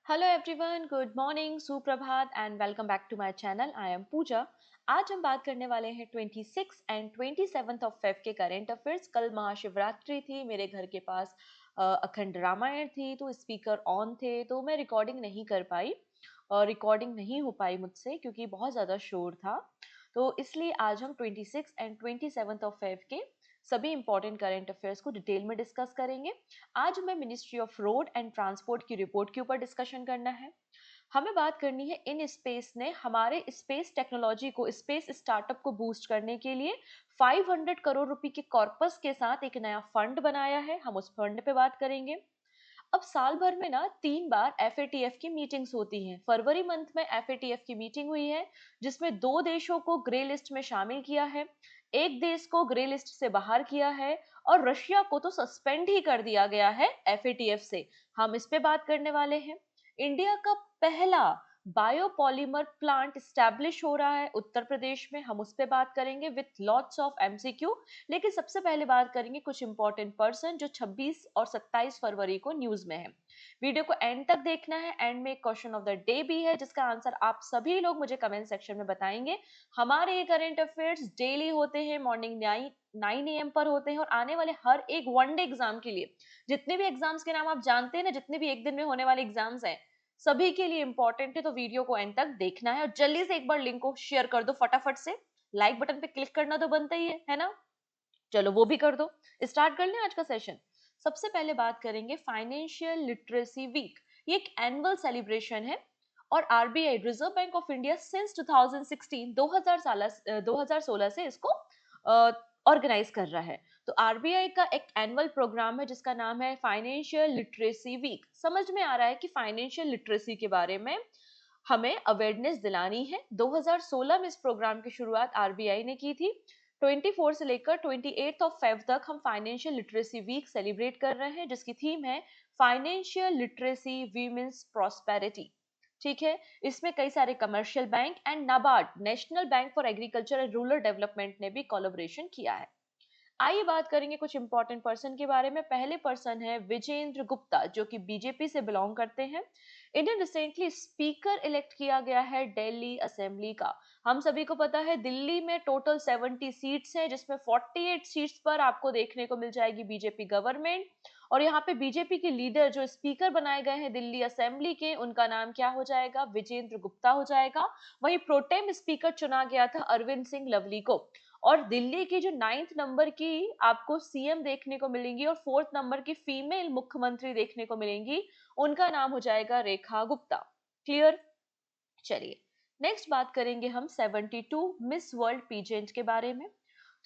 Hello everyone, good morning, सुप्रभात and welcome back to my channel. I am Pooja. आज हम बात करने वाले हैं 26 एंड 27 ऑफ फेब के करंट अफेयर्स। कल महाशिवरात्रि थी, मेरे घर के पास अखंड रामायण थी, तो स्पीकर ऑन थे, तो मैं रिकॉर्डिंग नहीं कर पाई और रिकॉर्डिंग नहीं हो पाई मुझसे क्योंकि बहुत ज़्यादा शोर था। तो इसलिए आज हम 26 एंड 27 ऑफ फेब के सभी इंपॉर्टेंट करंट अफेयर्स को डिटेल में डिस्कस करेंगे। आज हमें ministry of road and transport की रिपोर्ट के ऊपर डिस्कशन करना है। हमें बात करनी है इन स्पेस ने हमारे स्पेस टेक्नोलॉजी को, स्पेस स्टार्टअप को बूस्ट करने के लिए 500 करोड़ रुपए के कॉर्पस के साथ एक नया फंड बनाया है। हम उस फंड पे बात करेंगे। अब साल भर में ना 3 बार एफएटीएफ की मीटिंग्स होती हैं। फरवरी मंथ में एफएटीएफ की मीटिंग हुई है जिसमें 2 देशों को ग्रे लिस्ट में शामिल किया है, एक देश को ग्रे लिस्ट से बाहर किया है और रशिया को तो सस्पेंड ही कर दिया गया है एफएटीएफ से। हम इस पे बात करने वाले हैं। इंडिया का पहला बायोपॉलीमर प्लांट स्टैब्लिश हो रहा है उत्तर प्रदेश में। हम उस पे बात करेंगे विथ लॉट्स ऑफ एमसीक्यू। लेकिन सबसे पहले बात करेंगे कुछ इंपॉर्टेंट पर्सन जो 26 और 27 फरवरी को न्यूज में है। वीडियो को एंड तक देखना है। एंड में एक क्वेश्चन ऑफ द डे भी है जिसका आंसर आप सभी लोग मुझे कमेंट सेक्शन में बताएंगे। हमारे ये करंट अफेयर्स डेली होते हैं, मॉर्निंग 9 AM पर होते हैं और आने वाले हर एक वनडे एग्जाम के लिए, जितने भी एग्जाम्स के नाम आप जानते हैं ना, जितने भी एक दिन में होने वाले एग्जाम्स हैं, सभी के लिए इंपॉर्टेंट है। तो वीडियो को एंड तक देखना है और जल्दी से एक बार लिंक को शेयर कर दो फटाफट से। लाइक बटन पे क्लिक करना तो बनता ही है ना? चलो वो भी कर दो। स्टार्ट कर लें आज का सेशन। सबसे पहले बात करेंगे फाइनेंशियल लिटरेसी वीक। ये एक एनुअल सेलिब्रेशन है और RBI, reserve bank of India, since 2016 से इसको ऑर्गेनाइज कर रहा है। तो आरबीआई का एक एनुअल प्रोग्राम है जिसका नाम है फाइनेंशियल लिटरेसी वीक। समझ में आ रहा है कि फाइनेंशियल लिटरेसी के बारे में हमें अवेयरनेस दिलानी है। 2016 में इस प्रोग्राम की शुरुआत आरबीआई ने की थी। 24 से लेकर 28 ऑफ फेब तक हम फाइनेंशियल लिटरेसी वीक सेलिब्रेट कर रहे हैं जिसकी थीम है फाइनेंशियल लिटरेसी वीमेंस प्रॉस्पेरिटी। ठीक है। इसमें कई सारे commercial bank and NABARD, national bank for agriculture and rural development ने भी कोलैबोरेशन किया है। आइए बात करेंगे कुछ इंपॉर्टेंट पर्सन के बारे में। पहले पर्सन है विजेंद्र गुप्ता जो कि बीजेपी से बिलोंग करते हैं। इन्हें रिसेंटली स्पीकर इलेक्ट किया गया है दिल्ली असेंबली का। हम सभी को पता है दिल्ली में टोटल 70 सीट्स हैं जिसमें 48 सीट्स पर आपको देखने को मिल जाएगी बीजेपी गवर्नमेंट। और यहाँ पे बीजेपी के लीडर जो स्पीकर बनाए गए हैं दिल्ली असेंबली के, उनका नाम क्या हो जाएगा? विजेंद्र गुप्ता हो जाएगा। वहीं प्रोटेम स्पीकर चुना गया था अरविंद सिंह लवली को। और दिल्ली की जो 9th नंबर की आपको सीएम देखने को मिलेंगी और 4th नंबर की फीमेल मुख्यमंत्री देखने को मिलेंगी, उनका नाम हो जाएगा रेखा गुप्ता। क्लियर? चलिए नेक्स्ट बात करेंगे हम 72 मिस वर्ल्ड पीजेंट के बारे में।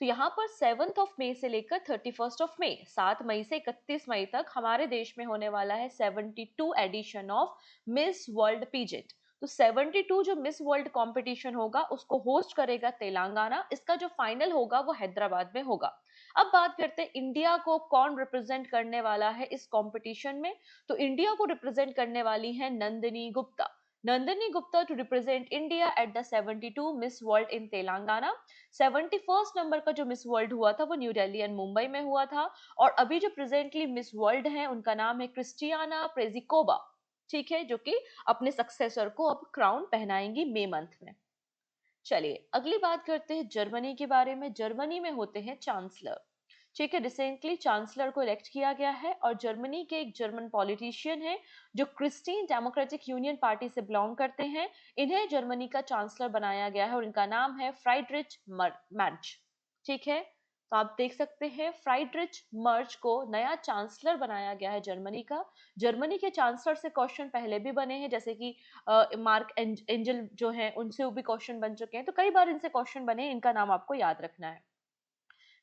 तो यहाँ पर 7th ऑफ मई से लेकर 31st ऑफ मई, 7 मई से 31 मई तक हमारे देश में होने वाला है 72 edition of Miss World pageant. तो 72 जो मिस वर्ल्ड कंपटीशन होगा उसको होस्ट करेगा तेलंगाना। इसका जो फाइनल होगा वो हैदराबाद में होगा। अब बात करते हैं इंडिया को कौन रिप्रेजेंट करने वाला है इस कंपटीशन में। तो इंडिया को रिप्रेजेंट करने वाली है Nandini Gupta. Nandini Gupta to represent India at the 72 Miss World in Telangana। 71st number का जो मिस वर्ल्ड हुआ था वो न्यू दिल्ली एंड मुंबई में हुआ था। और अभी जो प्रेजेंटली मिस वर्ल्ड है उनका नाम है क्रिस्टियाना प्रेजिकोवा। ठीक है, जो कि अपने सक्सेसर को अब क्राउन पहनाएंगी मई मंथ में। चलिए अगली बात करते हैं जर्मनी के बारे में। जर्मनी में होते हैं चांसलर। ठीक है, रिसेंटली चांसलर को इलेक्ट किया गया है और जर्मनी के एक जर्मन पॉलिटिशियन है जो क्रिस्टीन डेमोक्रेटिक यूनियन पार्टी से बिलोंग करते हैं। इन्हें जर्मनी का चांसलर बनाया गया है और इनका नाम है फ्राइडरिच मर्ज। ठीक है, तो आप देख सकते हैं फ्राइडरिच मर्ज को नया चांसलर बनाया गया है जर्मनी का। जर्मनी के चांसलर से क्वेश्चन पहले भी बने हैं, जैसे कि मार्क एंजल जो है उनसे भी क्वेश्चन बन चुके हैं, तो कई बार इनसे क्वेश्चन बने, इनका नाम आपको याद रखना है।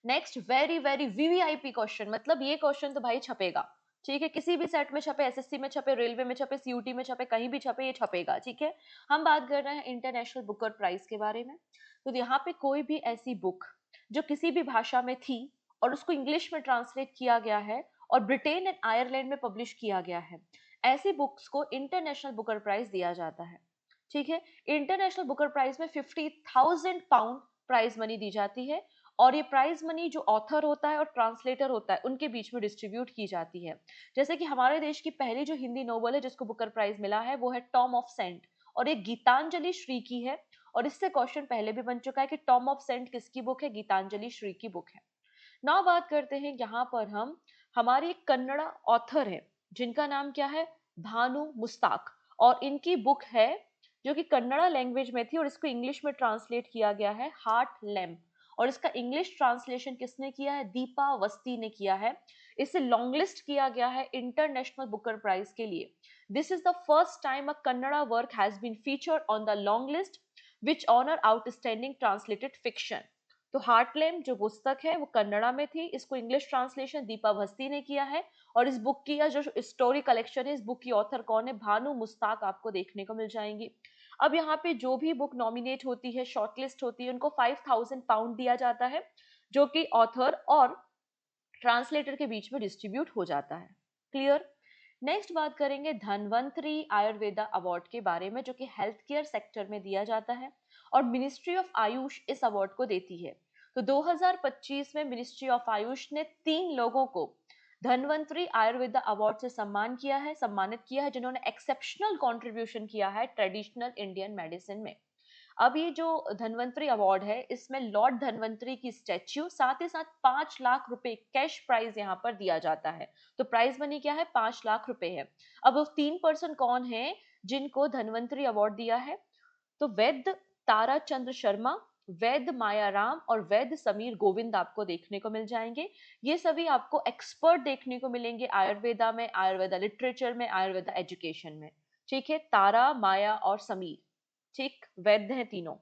Next very very VVIP question, मतलब ये क्वेश्चन तो भाई छपेगा। ठीक है, किसी भी सेट में छपे, एसएससी में छपे, रेलवे में छपे, सीयूटी में छपे, कहीं भी छपे, ये छपेगा। ठीक है, हम बात कर रहे हैं इंटरनेशनल बुकर प्राइज के बारे में। तो यहाँ पे कोई भी ऐसी बुक जो किसी भी भाषा में थी और उसको इंग्लिश में ट्रांसलेट किया गया है और ब्रिटेन एंड आयरलैंड में पब्लिश किया गया है, ऐसी बुक्स को इंटरनेशनल बुकर प्राइज दिया जाता है। ठीक है, इंटरनेशनल बुकर प्राइज में 50,000 पाउंड प्राइज मनी दी जाती है और ये प्राइज मनी जो ऑथर होता है और ट्रांसलेटर होता है उनके बीच में डिस्ट्रीब्यूट की जाती है। जैसे कि हमारे देश की पहली जो हिंदी नोवेल है जिसको बुकर प्राइज मिला है वो है टॉम ऑफ सेंट, और ये गीतांजलि श्री की है। और इससे क्वेश्चन पहले भी बन चुका है कि टॉम ऑफ सेंट किसकी बुक है, गीतांजलि श्री की बुक है। नाउ बात करते हैं यहाँ पर हम, हमारी एक कन्नड़ा ऑथर है जिनका नाम क्या है, भानु मुस्ताक, और इनकी बुक है जो कि कन्नड़ा लैंग्वेज में थी और इसको इंग्लिश में ट्रांसलेट किया गया है, हार्ट लैम्प। और इसका इंग्लिश ट्रांसलेशन किसने किया है, दीपा वस्ती ने किया है। इसे लॉन्ग लिस्ट किया गया है इंटरनेशनल बुकर प्राइज के लिए। This is the first time a Kannada work has been featured on the long list which honour outstanding translated fiction. तो हार्टलैम जो पुस्तक है वो कन्नड़ा में थी, इसको इंग्लिश ट्रांसलेशन दीपा भस्ती ने किया है। और इस बुक की या जो स्टोरी कलेक्शन है, इस बुक की ऑथर कौन है, भानु मुस्ताक आपको देखने को मिल जाएंगी। अब यहाँ पे जो भी बुक नॉमिनेट होती है, शॉर्टलिस्ट होती है, उनको £5000 दिया जाता है जो कि ऑथर और ट्रांसलेटर के बीच में डिस्ट्रीब्यूट हो जाता है। क्लियर। नेक्स्ट बात करेंगे धनवंतरी आयुर्वेदा अवार्ड के बारे में, जो कि हेल्थ केयर सेक्टर में दिया जाता है और मिनिस्ट्री ऑफ आयुष इस अवार्ड को देती है। तो 2025 में मिनिस्ट्री ऑफ आयुष ने 3 लोगों को धनवंतरी आयुर्वेदा अवार्ड से सम्मानित किया है जिन्होंने एक्सेप्शनल कंट्रीब्यूशन किया है ट्रेडिशनल इंडियन मेडिसिन में। अब ये जो धनवंतरी अवार्ड है इसमें लॉर्ड धनवंतरी की स्टैच्यू, साथ ही साथ 5 लाख रुपए कैश प्राइज यहाँ पर दिया जाता है। तो प्राइज मनी क्या है, 5 लाख रुपए है। अब वो 3 पर्सन कौन है जिनको धनवंतरी अवार्ड दिया है, तो वैद्य तारा चंद्र शर्मा, वैद्य मायाराम और वैद्य समीर गोविंद आपको देखने को मिल जाएंगे। ये सभी आपको एक्सपर्ट देखने को मिलेंगे आयुर्वेदा में, आयुर्वेदा लिटरेचर में, आयुर्वेदा एजुकेशन में। ठीक है, तारा, माया और समीर, ठीक, वैद्य हैं तीनों।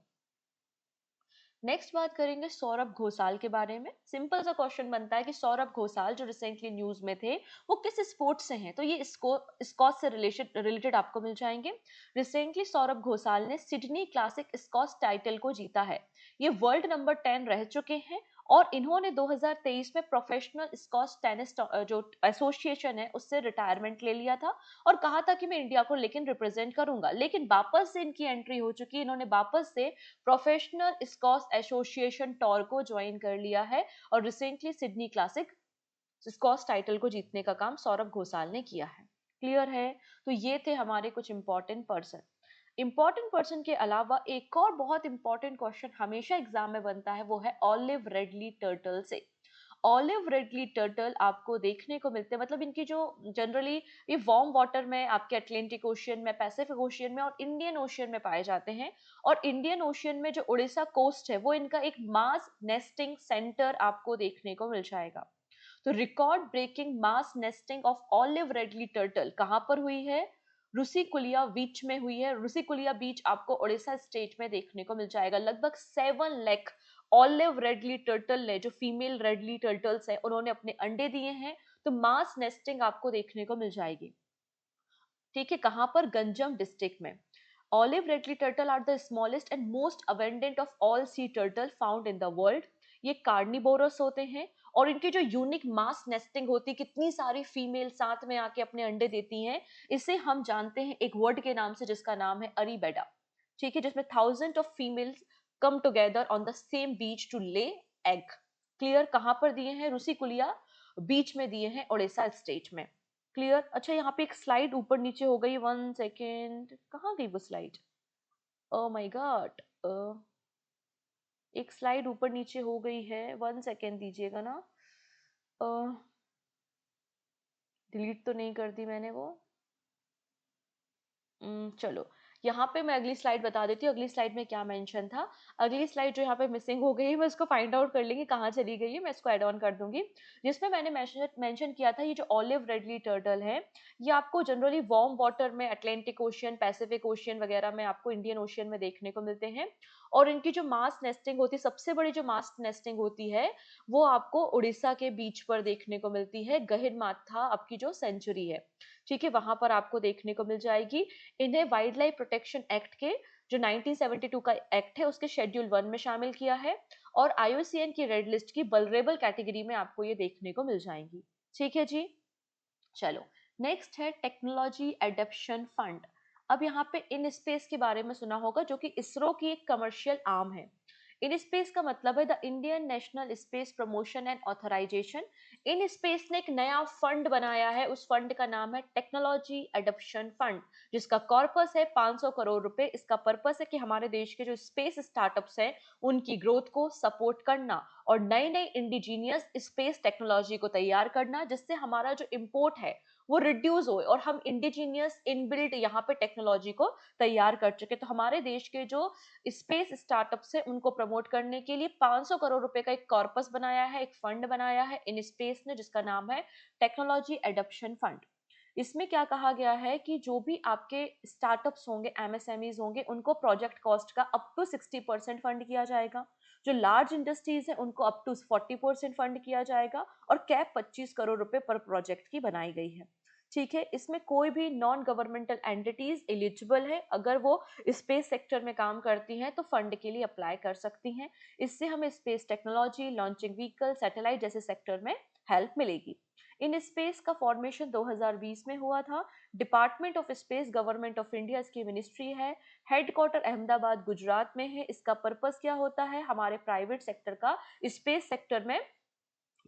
नेक्स्ट बात करेंगे सौरभ घोषाल के बारे में। सिंपल सा क्वेश्चन बनता है कि सौरभ घोषाल जो रिसेंटली न्यूज में थे वो किस स्पोर्ट से हैं, तो ये स्कॉच से रिलेटेड आपको मिल जाएंगे। रिसेंटली सौरभ घोषाल ने सिडनी क्लासिक स्कॉच टाइटल को जीता है। ये वर्ल्ड नंबर 10 रह चुके हैं और इन्होंने 2023 में प्रोफेशनल स्कॉच टेनिस जो एसोसिएशन है उससे रिटायरमेंट ले लिया था और कहा था कि मैं इंडिया को लेकिन रिप्रेजेंट करूंगा, लेकिन वापस से इनकी एंट्री हो चुकी है। इन्होंने वापस से प्रोफेशनल स्कॉश एसोसिएशन टॉर को ज्वाइन कर लिया है और recently Sydney classic squash title को जीतने का काम सौरभ घोषाल ने किया है। क्लियर है। तो ये थे हमारे कुछ इंपॉर्टेंट पर्सन के अलावा एक और बहुत इंपॉर्टेंट क्वेश्चन हमेशा एग्जाम में बनता है, वो है ऑलिव रेडली टर्टल से। ऑलिव रेडली टर्टल आपको देखने को मिलते हैं, मतलब इनकी जो जनरली ये वार्म वाटर में, आपके अटलांटिक ओशियन में, पैसिफिक ओशियन में और इंडियन ओशियन में पाए जाते हैं। और इंडियन ओशियन में जो उड़ीसा कोस्ट है वो इनका एक मास नेस्टिंग सेंटर आपको देखने को मिल जाएगा। तो record breaking mass nesting of olive ridley turtle कहाँ पर हुई है, रुसिकुलिया बीच में हुई है। रुसिकुलिया बीच आपको उड़ीसा स्टेट में देखने को मिल जाएगा। लगभग 7 लाख ऑलिव रेडली टर्टल ने, जो फीमेल रेडली टर्टल्स हैं, उन्होंने अपने अंडे दिए हैं। तो मास नेस्टिंग आपको देखने को मिल जाएगी। ठीक है, कहां पर, गंजम डिस्ट्रिक्ट में। Olive ridley turtle are the smallest and most abundant of all sea turtle found in the world. ये कार्निवोरस होते हैं और इनकी जो यूनिक मास नेस्टिंग होती है, कितनी सारी फीमेल साथ में आके अपने अंडे देती हैं, इसे हम जानते हैं एक वर्ड के नाम से जिसका नाम है अरीबेडा। ठीक है, जिसमें thousand of females come together on the same beach to lay egg. Clear, कहां पर दिए हैं, रुसिकुलिया बीच में दिए हैं, उड़ीसा स्टेट में। क्लियर। अच्छा, यहाँ पे एक स्लाइड ऊपर नीचे हो गई, 1 सेकेंड, कहाँ गई वो स्लाइड, ओ माय गॉड, एक स्लाइड ऊपर नीचे हो गई है, 1 सेकेंड दीजिएगा ना। डिलीट तो नहीं कर दी मैंने वो। चलो, यहाँ पे मैं अगली स्लाइड बता देती हूँ, अगली स्लाइड में क्या मेंशन था। अगली स्लाइड जो यहाँ पे मिसिंग हो गई है, मैं इसको फाइंड आउट कर लेंगे कहाँ चली गई है, मैं इसको ऐड ऑन कर दूंगी। जिसमें मैंने मेंशन किया था, ये जो ऑलिव रेडली टर्टल है ये आपको जनरली वार्म वाटर में, अटलांटिक ओशियन, पैसिफिक ओशियन वगैरह में, आपको इंडियन ओशियन में देखने को मिलते हैं। और इनकी जो मास नेस्टिंग होती है, सबसे बड़ी जो मास नेस्टिंग होती है वो आपको उड़ीसा के बीच पर देखने को मिलती है। गहिरमाथा आपकी जो सेंचुरी है, ठीक है, वहां पर आपको देखने को मिल जाएगी। इन्हें वाइल्ड लाइफ प्रोटेक्शन एक्ट के जो 1972 का एक्ट है उसके शेड्यूल 1 में शामिल किया है और IUCN की रेड लिस्ट की वल्नरेबल कैटेगरी में आपको ये देखने को मिल जाएंगी। ठीक है जी। चलो, नेक्स्ट है टेक्नोलॉजी एडेप्शन फंड। अब यहाँ पे इन स्पेस के बारे में सुना होगा, जो कि इसरो की एक कमर्शियल आर्म है। इन स्पेस का मतलब है the Indian national space promotion and authorisation. In space ने एक नया फंड बनाया है, उस फंड का नाम है टेक्नोलॉजी एडॉप्शन फंड, जिसका कॉर्पस है 500 करोड़ रुपए। इसका पर्पस है कि हमारे देश के जो स्पेस स्टार्टअप्स हैं उनकी ग्रोथ को सपोर्ट करना और नई नई इंडिजीनियस स्पेस टेक्नोलॉजी को तैयार करना, जिससे हमारा जो इम्पोर्ट है वो रिड्यूस हो और हम इंडिजीनियस इनबिल्ट यहाँ पे टेक्नोलॉजी को तैयार कर चुके। तो हमारे देश के जो स्पेस स्टार्टअप्स है उनको प्रमोट करने के लिए 500 करोड़ रुपए का एक कॉर्पस बनाया है, एक फंड बनाया है इन स्पेस ने, जिसका नाम है टेक्नोलॉजी एडॉप्शन फंड। इसमें क्या कहा गया है कि जो भी आपके स्टार्टअप्स होंगे, एमएसएमईज होंगे, उनको प्रोजेक्ट कॉस्ट का अप टू 60% फंड किया जाएगा। जो लार्ज इंडस्ट्रीज है उनको अप टू 40% फंड किया जाएगा और कैप 25 करोड़ रुपए पर प्रोजेक्ट की बनाई गई है। ठीक है, इसमें कोई भी नॉन गवर्नमेंटल एंटिटीज एलिजिबल है, अगर वो स्पेस सेक्टर में काम करती हैं तो फंड के लिए अप्लाई कर सकती हैं। इससे हमें space technology, launching vehicle, satellite जैसे सेक्टर में हेल्प मिलेगी। इन स्पेस का फॉर्मेशन 2020 में हुआ था। Department of space government of India इसकी मिनिस्ट्री है। हेडक्वार्टर अहमदाबाद गुजरात में है। इसका पर्पस क्या होता है, हमारे प्राइवेट सेक्टर का स्पेस सेक्टर में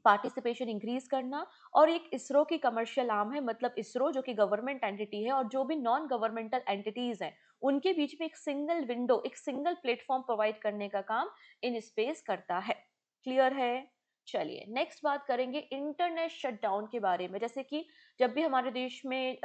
पार्टिसिपेशन इंक्रीज करना। और एक इसरो की कमर्शियल आर्म है, मतलब इसरो जो कि गवर्नमेंट एंटिटी है और जो भी नॉन गवर्नमेंटल एंटिटीज हैं उनके बीच में एक सिंगल विंडो, एक सिंगल प्लेटफॉर्म प्रोवाइड करने का काम इन स्पेस करता है। क्लियर है? चलिए नेक्स्ट बात करेंगे इंटरनेट शटडाउन के बारे में। जैसे कि जब भी हमारे देश में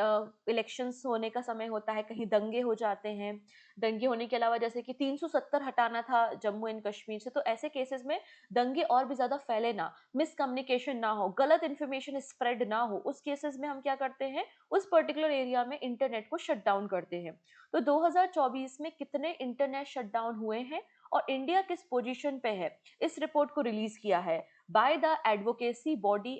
इलेक्शंस होने का समय होता है, कहीं दंगे हो जाते हैं, दंगे होने के अलावा जैसे कि 370 हटाना था जम्मू एंड कश्मीर से, तो ऐसे केसेस में दंगे और भी ज्यादा फैले ना, मिसकम्युनिकेशन ना हो, गलत इन्फॉर्मेशन स्प्रेड ना हो, उस केसेस में हम क्या करते हैं, उस पर्टिकुलर एरिया में इंटरनेट को शट डाउन करते हैं। तो 2024 में कितने इंटरनेट शट डाउन हुए हैं और इंडिया किस पोजीशन पे है, इस रिपोर्ट को रिलीज किया है by the advocacy body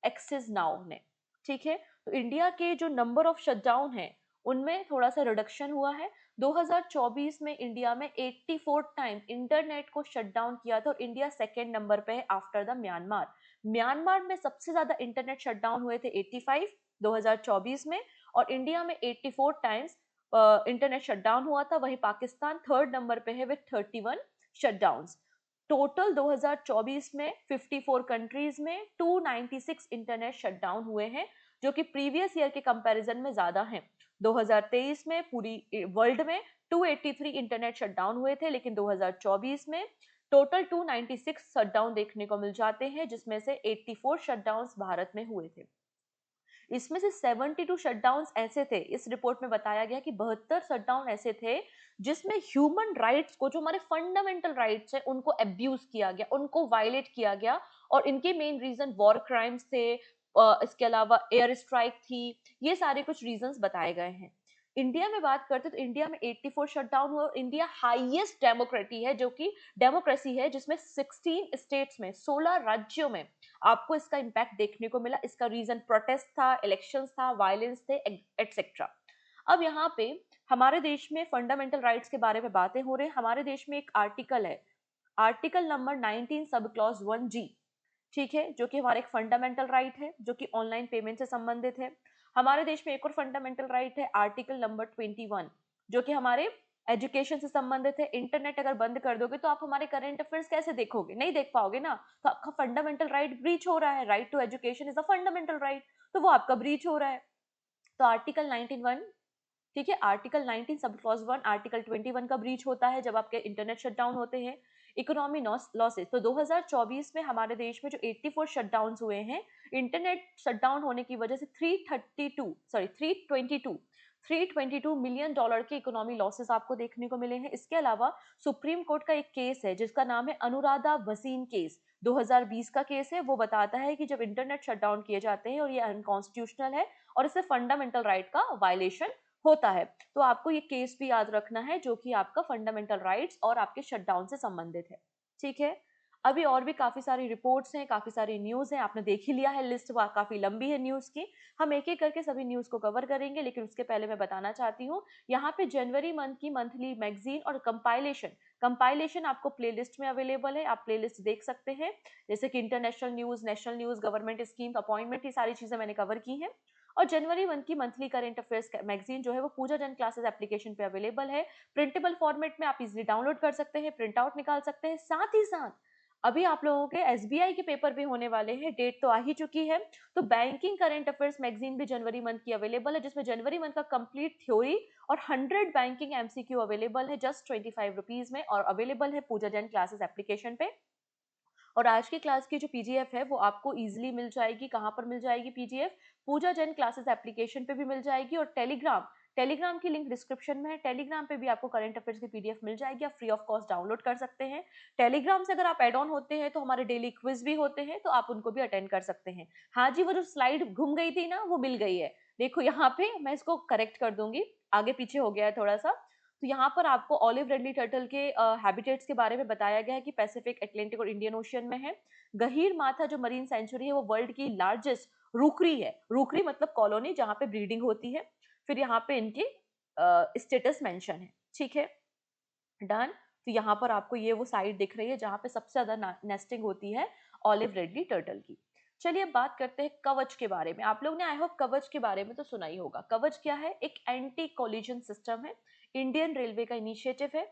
access now ने। ठीक है, तो इंडिया के जो नंबर ऑफ शटडाउन है उनमें थोड़ा सा रिडक्शन हुआ है। 2024 में इंडिया में 84 टाइम इंटरनेट को शट डाउन किया था और इंडिया सेकेंड नंबर पे है आफ्टर द म्यांमार। म्यांमार में सबसे ज्यादा इंटरनेट शट डाउन हुए थे 85 2024 में, और इंडिया में 84 टाइम्स इंटरनेट शट डाउन हुआ था। वहीं पाकिस्तान थर्ड नंबर पे है विथ 31 शटडाउन्स। टोटल 2024 में 54 कंट्रीज में 296 इंटरनेट शटडाउन हुए हैं, जो कि प्रीवियस ईयर के कंपैरिजन में ज्यादा हैं। 2023 में पूरी वर्ल्ड में 283 इंटरनेट शटडाउन हुए थे, लेकिन 2024 में टोटल 296 शटडाउन देखने को मिल जाते हैं, जिसमें से 84 शटडाउन्स भारत में हुए थे। इसमें से 72 शटडाउन्स ऐसे थे, इस रिपोर्ट में बताया गया कि 72 शटडाउन ऐसे थे जिसमें ह्यूमन राइट्स को, जो हमारे फंडामेंटल राइट्स है, उनको अब्यूज किया गया, उनको वायलेट किया गया। और इनके मेन रीजन वॉर क्राइम्स थे, इसके अलावा एयर स्ट्राइक थी, ये सारे कुछ रीजंस बताए गए हैं। इंडिया में बात करते तो इंडिया में 84 शटडाउन हुआ और इंडिया हाईएस्ट डेमोक्रेसी है, जो कि डेमोक्रेसी है जिसमें 16 स्टेट्स में, 16 राज्यों में आपको इसका इम्पैक्ट देखने को मिला। इसका रीजन प्रोटेस्ट था, इलेक्शंस था, वायलेंस थे, एटसेट्रा। अब यहाँ पे हमारे देश में फंडामेंटल राइट्स के बारे में बातें हो रही है। हमारे देश में एक आर्टिकल है, article number 19 sub clause 1G, ठीक है, जो कि हमारा एक फंडामेंटल राइट है, जो कि ऑनलाइन पेमेंट से संबंधित है। हमारे देश में एक और फंडामेंटल राइट है, आर्टिकल नंबर 21, जो कि हमारे एजुकेशन से संबंधित है। इंटरनेट अगर बंद कर दोगे तो आप हमारे करंट अफेयर्स कैसे देखोगे, नहीं देख पाओगे ना। तो आपका फंडामेंटल राइट ब्रीच हो रहा है। Right to education is a fundamental right, तो वो आपका ब्रीच हो रहा है। तो आर्टिकल 91, ठीक है, आर्टिकल 19 सब क्लॉज 1 आर्टिकल 21 का ब्रीच होता है जब आपके इंटरनेट शटडाउन होते हैं। इकोनॉमी लॉसेस, तो 2024 में हमारे देश में जो 84 शटडाउन हुए हैं, इंटरनेट शटडाउन होने की वजह से 322 मिलियन डॉलर के इकोनॉमी लॉसेस आपको देखने को मिले हैं। इसके अलावा सुप्रीम कोर्ट का एक केस है जिसका नाम है अनुराधा भसीन केस, 2020 का केस है। वो बताता है कि जब इंटरनेट शटडाउन किए जाते हैं और ये अनकॉन्स्टिट्यूशनल है और इससे फंडामेंटल राइट का वायलेशन होता है, तो आपको ये केस भी याद रखना है, जो कि आपका फंडामेंटल राइट्स और आपके शटडाउन से संबंधित है। ठीक है, अभी और भी काफी सारी रिपोर्ट्स हैं, काफी सारी न्यूज हैं, आपने देख ही लिया है, लिस्ट काफी लंबी है न्यूज की। हम एक एक करके सभी न्यूज को कवर करेंगे, लेकिन उसके पहले मैं बताना चाहती हूँ, यहाँ पे जनवरी मंथ की मंथली मैगजीन और कंपाइलेशन, कंपाइलेशन आपको प्लेलिस्ट में अवेलेबल है, आप प्लेलिस्ट देख सकते हैं। जैसे कि international news, national news, government scheme, appointment, ये सारी चीजें मैंने कवर की हैं। और जनवरी मंथ की मंथली करंट अफेयर्स मैगजीन जो है वो पूजा जैन क्लासेस एप्लीकेशन पे अवेलेबल है। प्रिंटेबल फॉर्मेट में आप इजीली डाउनलोड कर सकते हैं, प्रिंट आउट निकाल सकते हैं। साथ ही साथ अभी आप लोगों के एसबीआई के पेपर भी होने वाले हैं, डेट तो आ ही चुकी है। तो बैंकिंग करंट अफेयर्स मैगजीन भी जनवरी मंथ की अवेलेबल है, जिसमें जनवरी मंथ का कंप्लीट थ्योरी और 100 बैंकिंग एमसीक्यू अवेलेबल है जस्ट 25 रुपीज में, और अवेलेबल है पूजा जैन क्लासेस एप्लीकेशन पे। और आज की क्लास की जो पीडीएफ है वो आपको इजीली मिल जाएगी। कहाँ पर मिल जाएगी पीडीएफ? पूजा जैन क्लासेस एप्लीकेशन पे भी मिल जाएगी, और टेलीग्राम, टेलीग्राम की लिंक डिस्क्रिप्शन में है। टेलीग्राम पे भी आपको करंट अफेयर्स की पीडीएफ मिल जाएगी, आप फ्री ऑफ कॉस्ट डाउनलोड कर सकते हैं। टेलीग्राम से अगर आप एड ऑन होते हैं तो हमारे डेली क्विज भी होते हैं, तो आप उनको भी अटेंड कर सकते हैं। हाँ जी, वो जो स्लाइड घूम गई थी ना, वो मिल गई है। देखो यहाँ पे मैं इसको करेक्ट कर दूंगी, आगे पीछे हो गया है थोड़ा सा। तो यहाँ पर आपको ऑलिव रेडली टर्टल के हैबिटेट्स के बारे में बताया गया है कि पैसिफिक, अटलांटिक और इंडियन ओशियन में है। गहीर माथा जो मरीन सेंचुरी है वो वर्ल्ड की लार्जेस्ट रूकरी है। रूकरी मतलब कॉलोनी जहाँ पे ब्रीडिंग होती है। फिर यहाँ पे इनकी स्टेटस मेंशन है, ठीक है, डन। तो यहाँ पर आपको ये वो साइट दिख रही है जहाँ पे सबसे ज्यादा नेस्टिंग होती है ऑलिव रेडली टर्टल की। चलिए अब बात करते हैं कवच के बारे में। आप लोग ने आई होप कवच के बारे में तो सुना ही होगा। कवच क्या है? एक एंटी कोलिजन सिस्टम है, इंडियन रेलवे का इनिशिएटिव है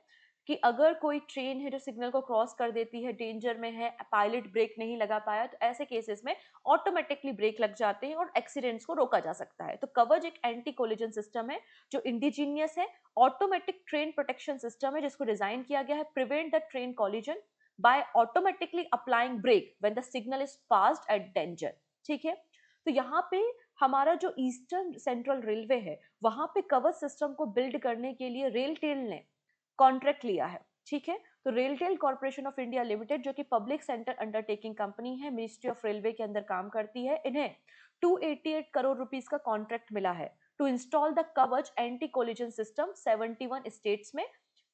कि अगर कोई ट्रेन है जो सिग्नल को क्रॉस कर देती है, डेंजर में है, पायलट ब्रेक नहीं लगा पाया, तो ऐसे केसेस में ऑटोमेटिकली ब्रेक लग जाते हैं और एक्सीडेंट्स को रोका जा सकता है। तो कवच एक एंटी कोलिजन सिस्टम है जो इंडिजीनियस है, ऑटोमेटिक ट्रेन प्रोटेक्शन सिस्टम है जिसको डिजाइन किया गया है prevent the train collision by automatically applying brake when the signal is passed at danger, ठीक है। तो यहाँ पे हमारा जो ईस्टर्न सेंट्रल रेलवे है वहां पे कवच सिस्टम को बिल्ड करने के लिए रेलटेल ने कॉन्ट्रैक्ट लिया है, ठीक है। तो RailTel corporation of India limited जो कि पब्लिक सेंटर अंडरटेकिंग कंपनी है, मिनिस्ट्री ऑफ रेलवे के अंदर काम करती है, इन्हें 288 करोड़ रुपीस का कॉन्ट्रैक्ट मिला है टू इंस्टॉल द कवच एंटी कोलिजन सिस्टम 71 स्टेट्स में,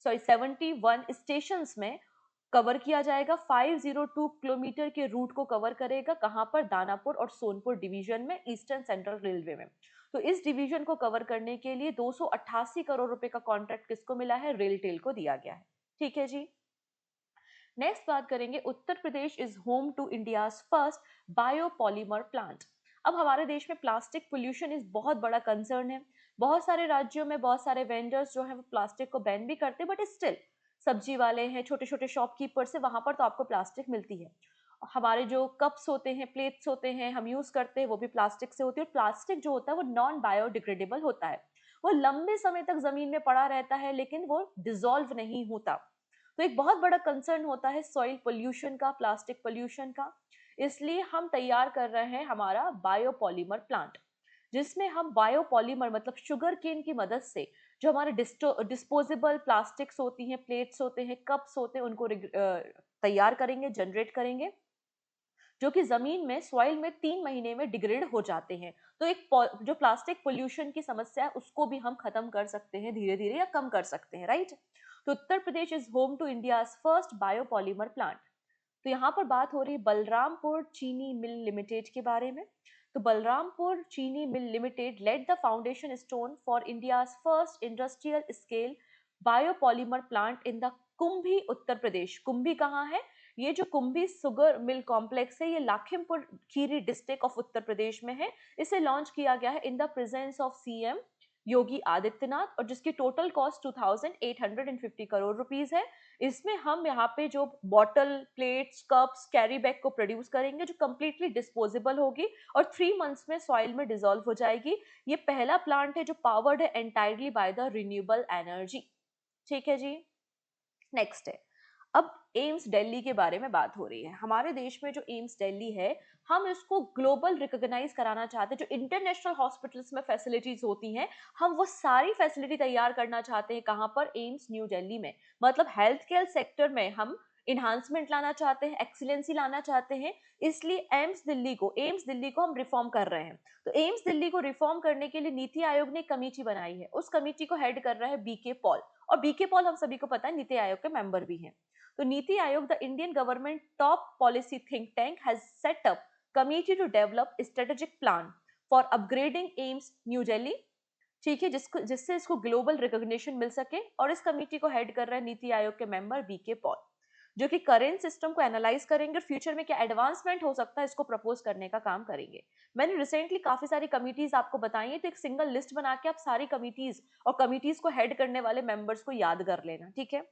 सॉरी 71 स्टेशंस में कवर किया जाएगा। 502 किलोमीटर के रूट को कवर करेगा। कहां पर? दानापुर और सोनपुर डिवीजन में, ईस्टर्न सेंट्रल रेलवे में। तो इस डिवीजन को कवर करने के लिए 288 करोड़ रुपए का कॉन्ट्रैक्ट किसको मिला है? रेलटेल को दिया गया है, ठीक है जी। नेक्स्ट बात करेंगे, Uttar Pradesh is home to India's first biopolymer plant. अब हमारे देश में प्लास्टिक पोल्यूशन इस बहुत बड़ा कंसर्न है। बहुत सारे राज्यों में बहुत सारे वेंडर्स जो है वो प्लास्टिक को बैन भी करते हैं, बट स्टिल सब्जी वाले हैं, छोटे छोटे शॉपकीपर्स है, वहां पर तो आपको प्लास्टिक मिलती है। हमारे जो कप्स होते हैं, प्लेट्स होते हैं, हम यूज करते हैं, वो भी प्लास्टिक से होती है। और प्लास्टिक जो होता है वो नॉन बायोडिग्रेडेबल होता है, वो लंबे समय तक जमीन में पड़ा रहता है लेकिन वो डिजोल्व नहीं होता। तो एक बहुत बड़ा कंसर्न होता है सॉइल पोल्यूशन का, प्लास्टिक पोल्यूशन का। इसलिए हम तैयार कर रहे हैं हमारा बायोपॉलीमर प्लांट, जिसमें हम बायोपॉलीमर मतलब शुगर केन की मदद से जो हमारे डिस्पोजेबल प्लास्टिक्स होती हैं, प्लेट्स होते हैं, कप्स होते हैं, उनको तैयार करेंगे, जनरेट करेंगे, जो कि जमीन में, सॉइल में 3 महीने में डिग्रेड हो जाते हैं। तो एक जो प्लास्टिक पोल्यूशन की समस्या है उसको भी हम खत्म कर सकते हैं धीरे धीरे, या कम कर सकते हैं, राइट। तो Uttar Pradesh is home to India first biopolymer plant. तो यहाँ पर बात हो रही है बलरामपुर चीनी मिल लिमिटेड के बारे में। तो Balrampur Chini mill limited led the foundation stone for India first industrial scale biopolymer plant in the Kumbhi, Uttar Pradesh. Kumbhi कहाँ है? ये जो कुंभी शुगर मिल कॉम्प्लेक्स है ये लाखिमपुर खीरी डिस्ट्रिक्ट ऑफ उत्तर प्रदेश में है। इसे लॉन्च किया गया है in the presence of CM Yogi Adityanath, और जिसकी टोटल कॉस्ट 2850 करोड़ रुपीस है। इसमें हम यहाँ पे जो bottle, plates, cups, carry bag को प्रोड्यूस करेंगे जो कंप्लीटली डिस्पोजेबल होगी और 3 मंथ्स में सॉइल में डिसॉल्व हो जाएगी। ये पहला प्लांट है जो पावर्ड है entirely by the renewable energy, ठीक है जी। नेक्स्ट है, अब एम्स दिल्ली के बारे में बात हो रही है। हमारे देश में जो एम्स दिल्ली है, हम इसको ग्लोबल रिकॉग्नाइज कराना चाहते हैं। जो इंटरनेशनल हॉस्पिटल्स में फैसिलिटीज होती हैं, हम वो सारी फैसिलिटी तैयार करना चाहते हैं। कहाँ पर? एम्स न्यू दिल्ली में। मतलब हेल्थ केयर सेक्टर में हम इन्हांसमेंट लाना चाहते हैं, एक्सीलेंसी लाना चाहते हैं। इसलिए एम्स दिल्ली को हम रिफॉर्म कर रहे हैं। तो एम्स दिल्ली को रिफॉर्म करने के लिए नीति आयोग ने कमेटी बनाई है। उस कमेटी को हेड कर रहा है बीके पॉल, और बीके पॉल हम सभी को पता है नीति आयोग के मेंबर भी हैं। तो NITI Aayog, the Indian government top policy think tank, has set up committee to develop strategic plan for upgrading AIIMS New Delhi, ठीक है, जिससे इसको ग्लोबल रिकॉग्निशन मिल सके। और इस कमेटी को हेड कर रहे हैं नीति आयोग के मेंबर बीके पॉल। जो कि करेंट सिस्टम को एनालाइज करेंगे और फ्यूचर में क्या एडवांसमेंट हो सकता है इसको प्रपोज करने का काम करेंगे। मैंने रिसेंटली काफी सारी कमिटीज आपको बताई है, तो एक सिंगल लिस्ट बना के आप सारी कमिटीज और कमिटीज को हेड करने वाले मेंबर्स को याद कर लेना, ठीक है।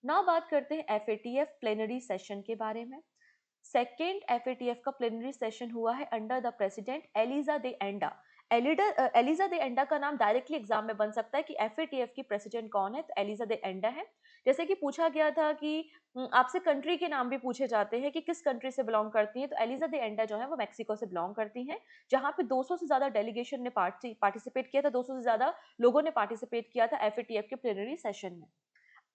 नाउ बात करते हैं एफएटीएफ प्लेनरी सेशन के बारे में। सेकेंड एफएटीएफ का प्लेनरी सेशन हुआ है under the president Elisa de Anda. Elisa de Anda का नाम डायरेक्टली एग्जाम में बन सकता है कि एफएटीएफ की प्रेसिडेंट कौन है, तो एलिजा दे एंडा है। जैसे कि पूछा गया था कि आपसे कंट्री के नाम भी पूछे जाते हैं कि किस कंट्री से बिलोंग करती है, तो एलिजा दे एंडा जो है वो मेक्सिको से बिलोंग करती हैं, जहां पे 200 से ज्यादा डेलीगेशन ने पार्टिसिपेट किया था, 200 से ज्यादा लोगों ने पार्टिसिपेट किया था एफएटीएफ के प्लेनरी सेशन में।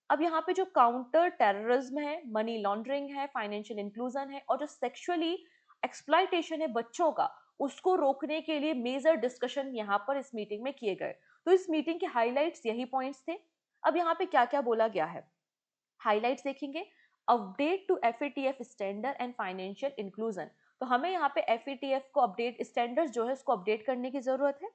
अब यहाँ पे जो काउंटर टेररिज्म है, मनी लॉन्ड्रिंग है, फाइनेंशियल इंक्लूजन है और जो सेक्सुअली एक्सप्लॉयटेशन है बच्चों का, उसको रोकने के लिए मेजर डिस्कशन यहाँ पर इस मीटिंग में किए गए। तो इस मीटिंग के हाइलाइट्स यही पॉइंट्स थे। अब यहाँ पे क्या क्या बोला गया है, हाइलाइट्स देखेंगे। Update to FATF standard and financial inclusion, तो हमें यहाँ पे एफएटीएफ को अपडेट स्टैंडर्ड्स जो है उसको अपडेट करने की जरूरत है।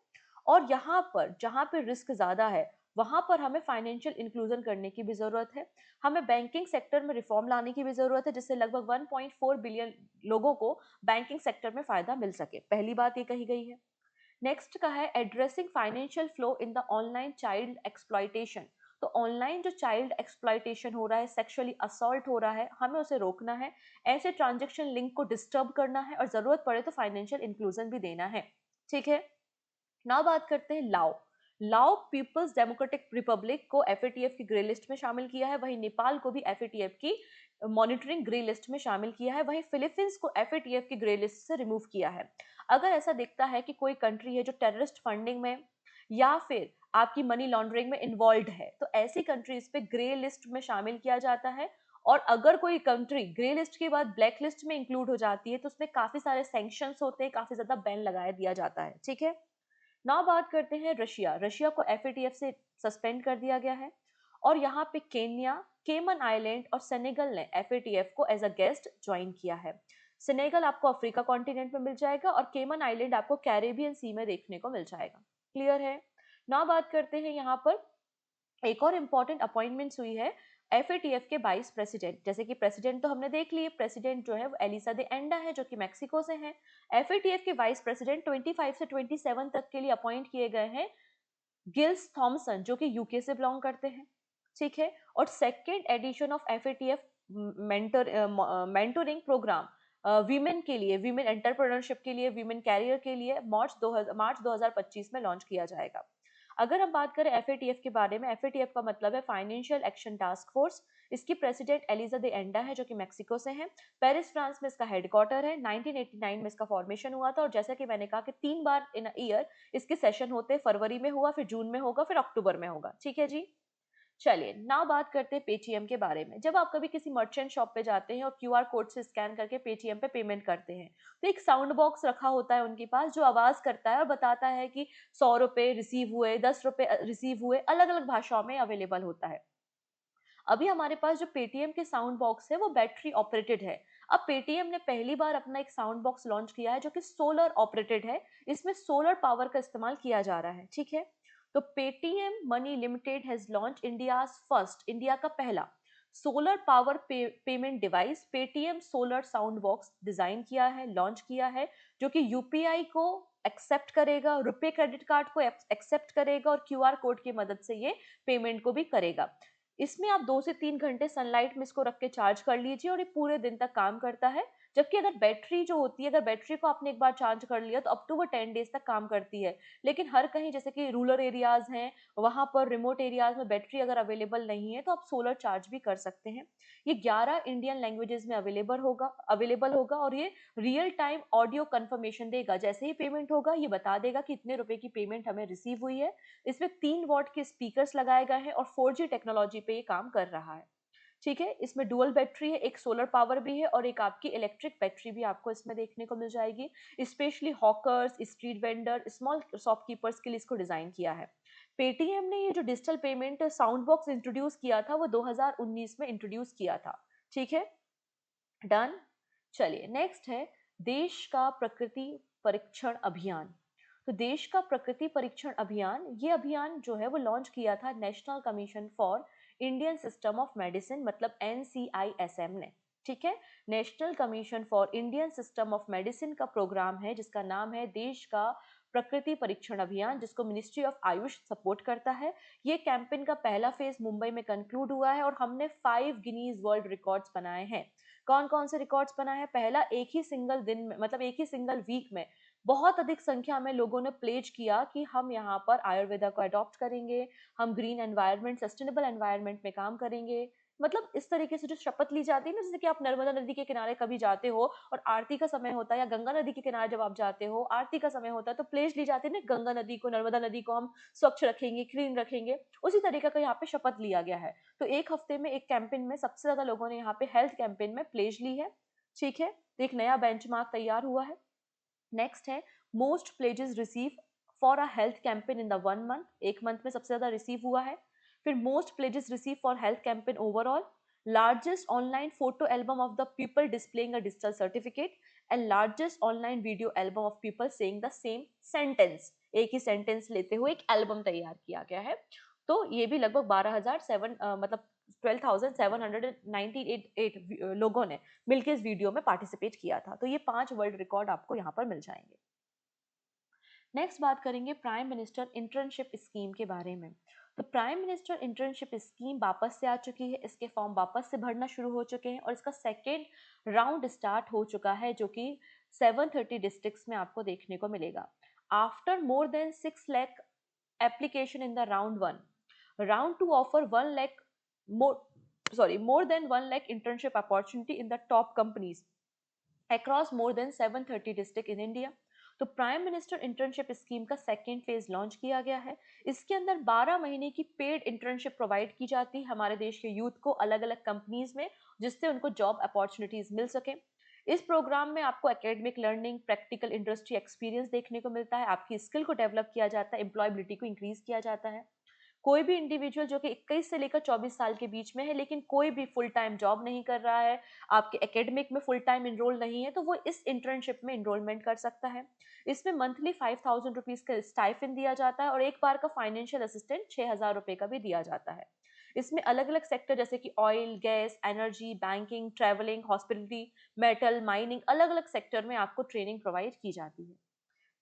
और यहाँ पर जहाँ पे रिस्क ज्यादा है वहां पर हमें फाइनेंशियल इंक्लूजन करने की भी जरूरत है। हमें बैंकिंग सेक्टर में रिफॉर्म लाने की भी जरूरत है, जिससे लगभग 1.4 बिलियन लोगों को बैंकिंग सेक्टर में फायदा मिल सके। पहली बात ये कही गई है। नेक्स्ट का है addressing financial flow in the online child exploitation. तो ऑनलाइन जो चाइल्ड एक्सप्लॉयटेशन हो रहा है, सेक्सुअली असॉल्ट हो रहा है, हमें उसे रोकना है। ऐसे ट्रांजेक्शन लिंक को डिस्टर्ब करना है और जरूरत पड़े तो फाइनेंशियल इंक्लूजन भी देना है, ठीक है। नाउ बात करते हैं लाओ। लाओ पीपल्स डेमोक्रेटिक रिपब्लिक को एफएटीएफ की ग्रे लिस्ट में शामिल किया है, वहीं नेपाल को भी एफएटीएफ की मॉनिटरिंग ग्रे लिस्ट में शामिल किया है, वहीं फिलीपींस को एफएटीएफ की ग्रे लिस्ट से रिमूव किया है। अगर ऐसा दिखता है कि कोई कंट्री है जो टेररिस्ट फंडिंग में या फिर आपकी मनी लॉन्ड्रिंग में इन्वॉल्व है, तो ऐसी कंट्रीज पे ग्रे लिस्ट में शामिल किया जाता है। और अगर कोई कंट्री ग्रे लिस्ट के बाद ब्लैक लिस्ट में इंक्लूड हो जाती है तो उसमें काफी सारे सैंक्शंस होते हैं, काफी ज्यादा बैन लगाया दिया जाता है, ठीक है। नाउ बात करते हैं रशिया। रशिया को एफएटीएफ से सस्पेंड कर दिया गया है। और यहाँ पे केन्या, केमन आइलैंड और सेनेगल ने एफएटीएफ को एज अ गेस्ट ज्वाइन किया है। सेनेगल आपको अफ्रीका कॉन्टिनेंट में मिल जाएगा और केमन आइलैंड आपको कैरेबियन सी में देखने को मिल जाएगा। क्लियर है। नाउ बात करते हैं यहाँ पर एक और इम्पॉर्टेंट अपॉइंटमेंट्स हुई है एफएटीएफ के वाइस प्रेसिडेंट। जैसे कि प्रेसिडेंट तो हमने देख लिए, प्रेसिडेंट जो है वो एलिसा दे एंडा है जो कि मेक्सिको से है। एफएटीएफ के वाइस प्रेसिडेंट 25 से 27 तक के लिए अपॉइंट किए गए हैं गिल्स थॉमसन, जो कि यूके से बिलोंग करते हैं, ठीक है। और second edition of FATF mentoring programme women के लिए, वीमेन एंटरप्रेन्योरशिप के लिए, वीमेन कैरियर के लिए मार्च 2025 में लॉन्च किया जाएगा। अगर हम बात करें एफएटीएफ के बारे में, एफएटीएफ का मतलब है फाइनेंशियल एक्शन टास्क फोर्स। इसकी प्रेसिडेंट एलिजा दे एंडा है जो कि मेक्सिको से है। पेरिस फ्रांस में इसका हेडक्वार्टर है। 1989 में इसका फॉर्मेशन हुआ था और जैसा कि मैंने कहा कि 3 बार इन ईयर इसके सेशन होते हैं। फरवरी में हुआ, फिर जून में होगा, फिर अक्टूबर में होगा, ठीक है जी। चलिए नाउ बात करते हैं पेटीएम के बारे में। जब आप कभी किसी मर्चेंट शॉप पे जाते हैं और क्यूआर कोड से स्कैन करके पेटीएम पे पेमेंट करते हैं, तो एक साउंड बॉक्स रखा होता है उनके पास जो आवाज करता है और बताता है कि 100 रुपए रिसीव हुए, 10 रुपए रिसीव हुए, अलग अलग भाषाओं में अवेलेबल होता है। अभी हमारे पास जो पेटीएम के साउंड बॉक्स है वो बैटरी ऑपरेटेड है। अब पेटीएम ने पहली बार अपना एक साउंड बॉक्स लॉन्च किया है जो कि सोलर ऑपरेटेड है। इसमें सोलर पावर का इस्तेमाल किया जा रहा है, ठीक है। तो Paytm money limited has launch India का पहला solar power payment device Paytm solar sound box design किया है, लॉन्च किया है, जो कि यूपीआई को एक्सेप्ट करेगा, रुपए क्रेडिट कार्ड को एक्सेप्ट करेगा और क्यूआर कोड की मदद से ये पेमेंट को भी करेगा। इसमें आप 2 से 3 घंटे सनलाइट में इसको रख के चार्ज कर लीजिए और ये पूरे दिन तक काम करता है। जबकि अगर बैटरी जो होती है, अगर बैटरी को आपने एक बार चार्ज कर लिया तो अप टू वो 10 डेज तक काम करती है। लेकिन हर कहीं जैसे कि रूरल एरियाज हैं, वहां पर रिमोट एरियाज में बैटरी अगर अवेलेबल नहीं है तो आप सोलर चार्ज भी कर सकते हैं। ये 11 इंडियन लैंग्वेजेस में अवेलेबल होगा और ये रियल टाइम ऑडियो कंफर्मेशन देगा। जैसे ही पेमेंट होगा ये बता देगा कि इतने रुपए की पेमेंट हमें रिसीव हुई है। इसमें 3 वॉट के स्पीकर्स लगाए गए हैं और 4G टेक्नोलॉजी पे ये काम कर रहा है, ठीक है। इसमें डुअल बैटरी है, एक सोलर पावर भी है और एक आपकी इलेक्ट्रिक बैटरी भी आपको इसमें देखने को मिल जाएगी। Specially hawkers, street vendor, small shopkeepers के लिए इसको डिजाइन किया है। पेटीएम ने ये जो digital payment sound box introduce किया था वो 2019 में इंट्रोड्यूस किया था, ठीक है। डन। चलिए नेक्स्ट है देश का प्रकृति परीक्षण अभियान। तो देश का प्रकृति परीक्षण अभियान, ये अभियान जो है वो लॉन्च किया था national commission for Indian system of medicine मतलब NCISM ने, ठीक है। National commission for Indian system of medicine का प्रोग्राम है जिसका नाम है देश का प्रकृति परीक्षण अभियान, जिसको मिनिस्ट्री ऑफ आयुष सपोर्ट करता है। ये कैंपेन का पहला फेज मुंबई में कंक्लूड हुआ है और हमने 5 गिनीज वर्ल्ड रिकॉर्ड्स बनाए हैं। कौन कौन से रिकॉर्ड्स बनाए हैं? पहला, एक ही सिंगल दिन में मतलब एक ही सिंगल वीक में बहुत अधिक संख्या में लोगों ने प्लेज किया कि हम यहाँ पर आयुर्वेदा को अडॉप्ट करेंगे, हम ग्रीन एनवायरनमेंट, सस्टेनेबल एनवायरनमेंट में काम करेंगे। मतलब इस तरीके से जो शपथ ली जाती है ना, जैसे कि आप नर्मदा नदी के किनारे कभी जाते हो और आरती का समय होता है, या गंगा नदी के किनारे जब आप जाते हो आरती का समय होता है, तो प्लेज ली जाती है ना, गंगा नदी को, नर्मदा नदी को हम स्वच्छ रखेंगे, क्लीन रखेंगे। उसी तरीके का यहाँ पे शपथ लिया गया है। तो एक हफ्ते में एक कैंपेन में सबसे ज्यादा लोगों ने यहाँ पे हेल्थ कैंपेन में प्लेज ली है, ठीक है। तो एक नया बेंचमार्क तैयार हुआ है। नेक्स्ट है most pledges receive for a health campaign in the 1 month, एक मंथ में सबसे ज्यादा रिसीव हुआ है। फिर most pledges receive for health campaign overall, largest online photo album of the people displaying a digital certificate and largest online video album of people saying the same sentence, एक ही sentence लेते हुए एक album तैयार किया गया है। तो ये भी लगभग 12,007 मतलब 12,798 लोगों ने मिलकर इस वीडियो में पार्टिसिपेट किया था। तो ये 5 वर्ल्ड रिकॉर्ड आपको यहाँ पर मिल जाएंगे। नेक्स्ट बात करेंगे प्राइम मिनिस्टर इंटर्नशिप स्कीम के बारे में। तो प्राइम मिनिस्टर इंटर्नशिप स्कीम वापस से आ चुकी है, इसके फॉर्म वापस से भरना शुरू हो चुके हैं और इसका सेकेंड राउंड स्टार्ट हो चुका है, जो कि 730 डिस्ट्रिक्ट्स में आपको देखने को मिलेगा। After more than 6 lakh application in the round 1, round 2 offer 1 lakh more than 1 lakh internship opportunity in the top companies across more than 730 district in India। तो प्राइम मिनिस्टर इंटर्नशिप स्कीम का सेकेंड फेज लॉन्च किया गया है। इसके अंदर 12 महीने की paid internship provide की जाती है हमारे देश के यूथ को अलग अलग कंपनीज में, जिससे उनको जॉब अपॉर्चुनिटीज मिल सके। इस प्रोग्राम में आपको academic learning, practical industry experience देखने को मिलता है, आपकी स्किल को डेवलप किया जाता है, एम्प्लॉयबिलिटी को इंक्रीज किया जाता है। कोई भी इंडिविजुअल जो कि 21 से लेकर 24 साल के बीच में है लेकिन कोई भी फुल टाइम जॉब नहीं कर रहा है, आपके एकेडमिक में फुल टाइम इनरोल नहीं है, तो वो इस इंटर्नशिप में इनरोलमेंट कर सकता है। इसमें मंथली 5,000 रुपीज का स्टाइफन दिया जाता है और एक बार का फाइनेंशियल असिस्टेंट 6,000 रुपए का भी दिया जाता है। इसमें अलग अलग सेक्टर जैसे कि oil, gas, energy, banking, travelling, hospitality, metal, mining, अलग अलग सेक्टर में आपको ट्रेनिंग प्रोवाइड की जाती है।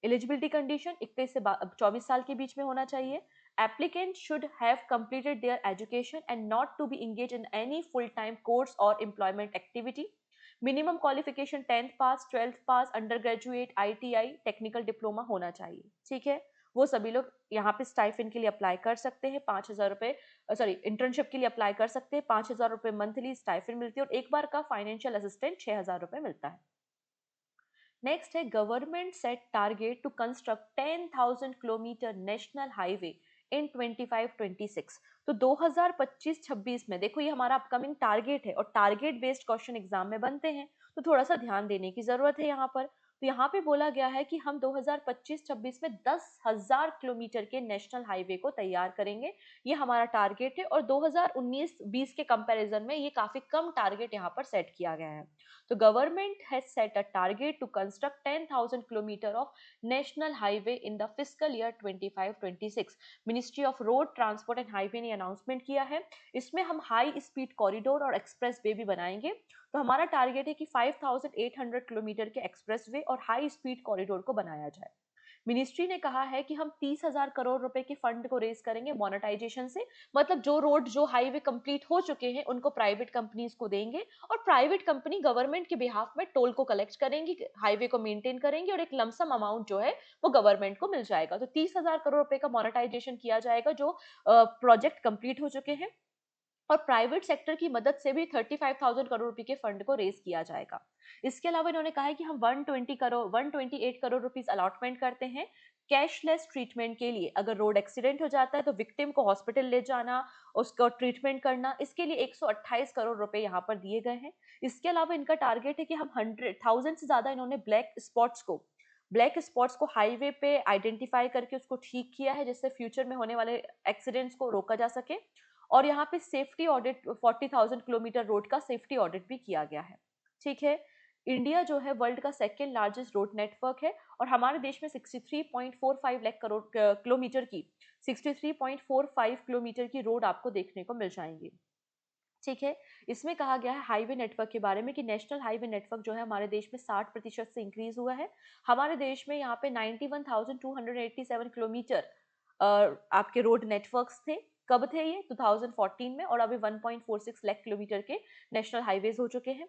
एलिजिबिलिटी कंडीशन 21 से 24 साल के बीच में होना चाहिए। Applicant should have completed their education and not to be engage in any full time course और employment activity. Minimum qualification 10th pass, 12th pass, under graduate, ITI, technical diploma होना चाहिए, ठीक है। वो सभी लोग यहाँ पे स्टाइफिन के लिए अप्लाई कर सकते हैं। 5,000 रुपए, सॉरी, इंटर्नशिप के लिए अप्लाई कर सकते हैं। 5,000 रुपए मंथली स्टाइफिन मिलती है और एक बार का फाइनेंशियल असिस्टेंट 6,000 रुपए मिलता है। नेक्स्ट है government set target to construct 10,000 kilometre national highway in 25-26। तो 2025-26 में देखो, ये हमारा अपकमिंग टारगेट है और टारगेट बेस्ड क्वेश्चन एग्जाम में बनते हैं, तो थोड़ा सा ध्यान देने की जरूरत है यहाँ पर। तो यहाँ पे बोला गया है कि हम 2025-26 में 10,000 किलोमीटर के नेशनल हाईवे को तैयार करेंगे, ये हमारा टारगेट है। और 2019-20 के कंपैरिजन में ये काफी कम टारगेट यहाँ पर सेट किया गया है। The government has set a target to construct 10,000 kilometers of national highway in the fiscal year 25-26। Ministry of road transport and highway ने अनाउंसमेंट किया है। इसमें हम हाई स्पीड कॉरिडोर और एक्सप्रेस वे भी बनाएंगे। तो हमारा टारगेट है कि 5,800 किलोमीटर के एक्सप्रेस वे और हाई स्पीड कॉरिडोर को बनाया जाए। मिनिस्ट्री ने कहा है कि हम 30,000 करोड़ रुपए के फंड को रेज करेंगे मोनेटाइजेशन से, मतलब जो रोड, जो हाईवे कंप्लीट हो चुके हैं उनको प्राइवेट कंपनीज को देंगे और प्राइवेट कंपनी गवर्नमेंट के बिहाफ में टोल को कलेक्ट करेंगी, हाईवे को मेंटेन करेंगे और एक लमसम अमाउंट जो है वो गवर्नमेंट को मिल जाएगा। तो 30,000 करोड़ रुपए का मोनेटाइजेशन किया जाएगा जो प्रोजेक्ट कंप्लीट हो चुके हैं, और प्राइवेट सेक्टर की मदद से भी 35,000 करोड़ रुपए के फंड को रेज किया जाएगा। इसके अलावा इन्होंने कहा है कि हम 128 करोड़ रुपीस अलॉटमेंट करते हैं कैशलेस ट्रीटमेंट के लिए। अगर रोड एक्सीडेंट हो जाता है तो विक्टिम को हॉस्पिटल ले जाना, उसका ट्रीटमेंट करना, इसके लिए 128 करोड़ रुपए यहाँ पर दिए गए हैं। इसके अलावा इनका टारगेट है कि हम 100,000 से ज्यादा, इन्होंने ब्लैक स्पॉट्स को हाईवे पे आइडेंटिफाई करके उसको ठीक किया है, जिससे फ्यूचर में होने वाले एक्सीडेंट्स को रोका जा सके। और यहाँ पे सेफ्टी ऑडिट, 40,000 किलोमीटर रोड का सेफ्टी ऑडिट भी किया गया है, ठीक है। इंडिया जो है वर्ल्ड का सेकेंड लार्जेस्ट रोड नेटवर्क है और हमारे देश में 63.45 लाख करोड़ किलोमीटर की 63.45 किलोमीटर की रोड आपको देखने को मिल जाएंगी। ठीक है, इसमें कहा गया है हाईवे नेटवर्क के बारे में कि नेशनल हाईवे नेटवर्क जो है हमारे देश में 60% से इंक्रीज हुआ है। हमारे देश में यहाँ पे 91,287 किलोमीटर आपके रोड नेटवर्क्स थे। कब थे ये? 2014 में। और अभी 1.46 लाख किलोमीटर के नेशनल हाईवेज हो चुके हैं।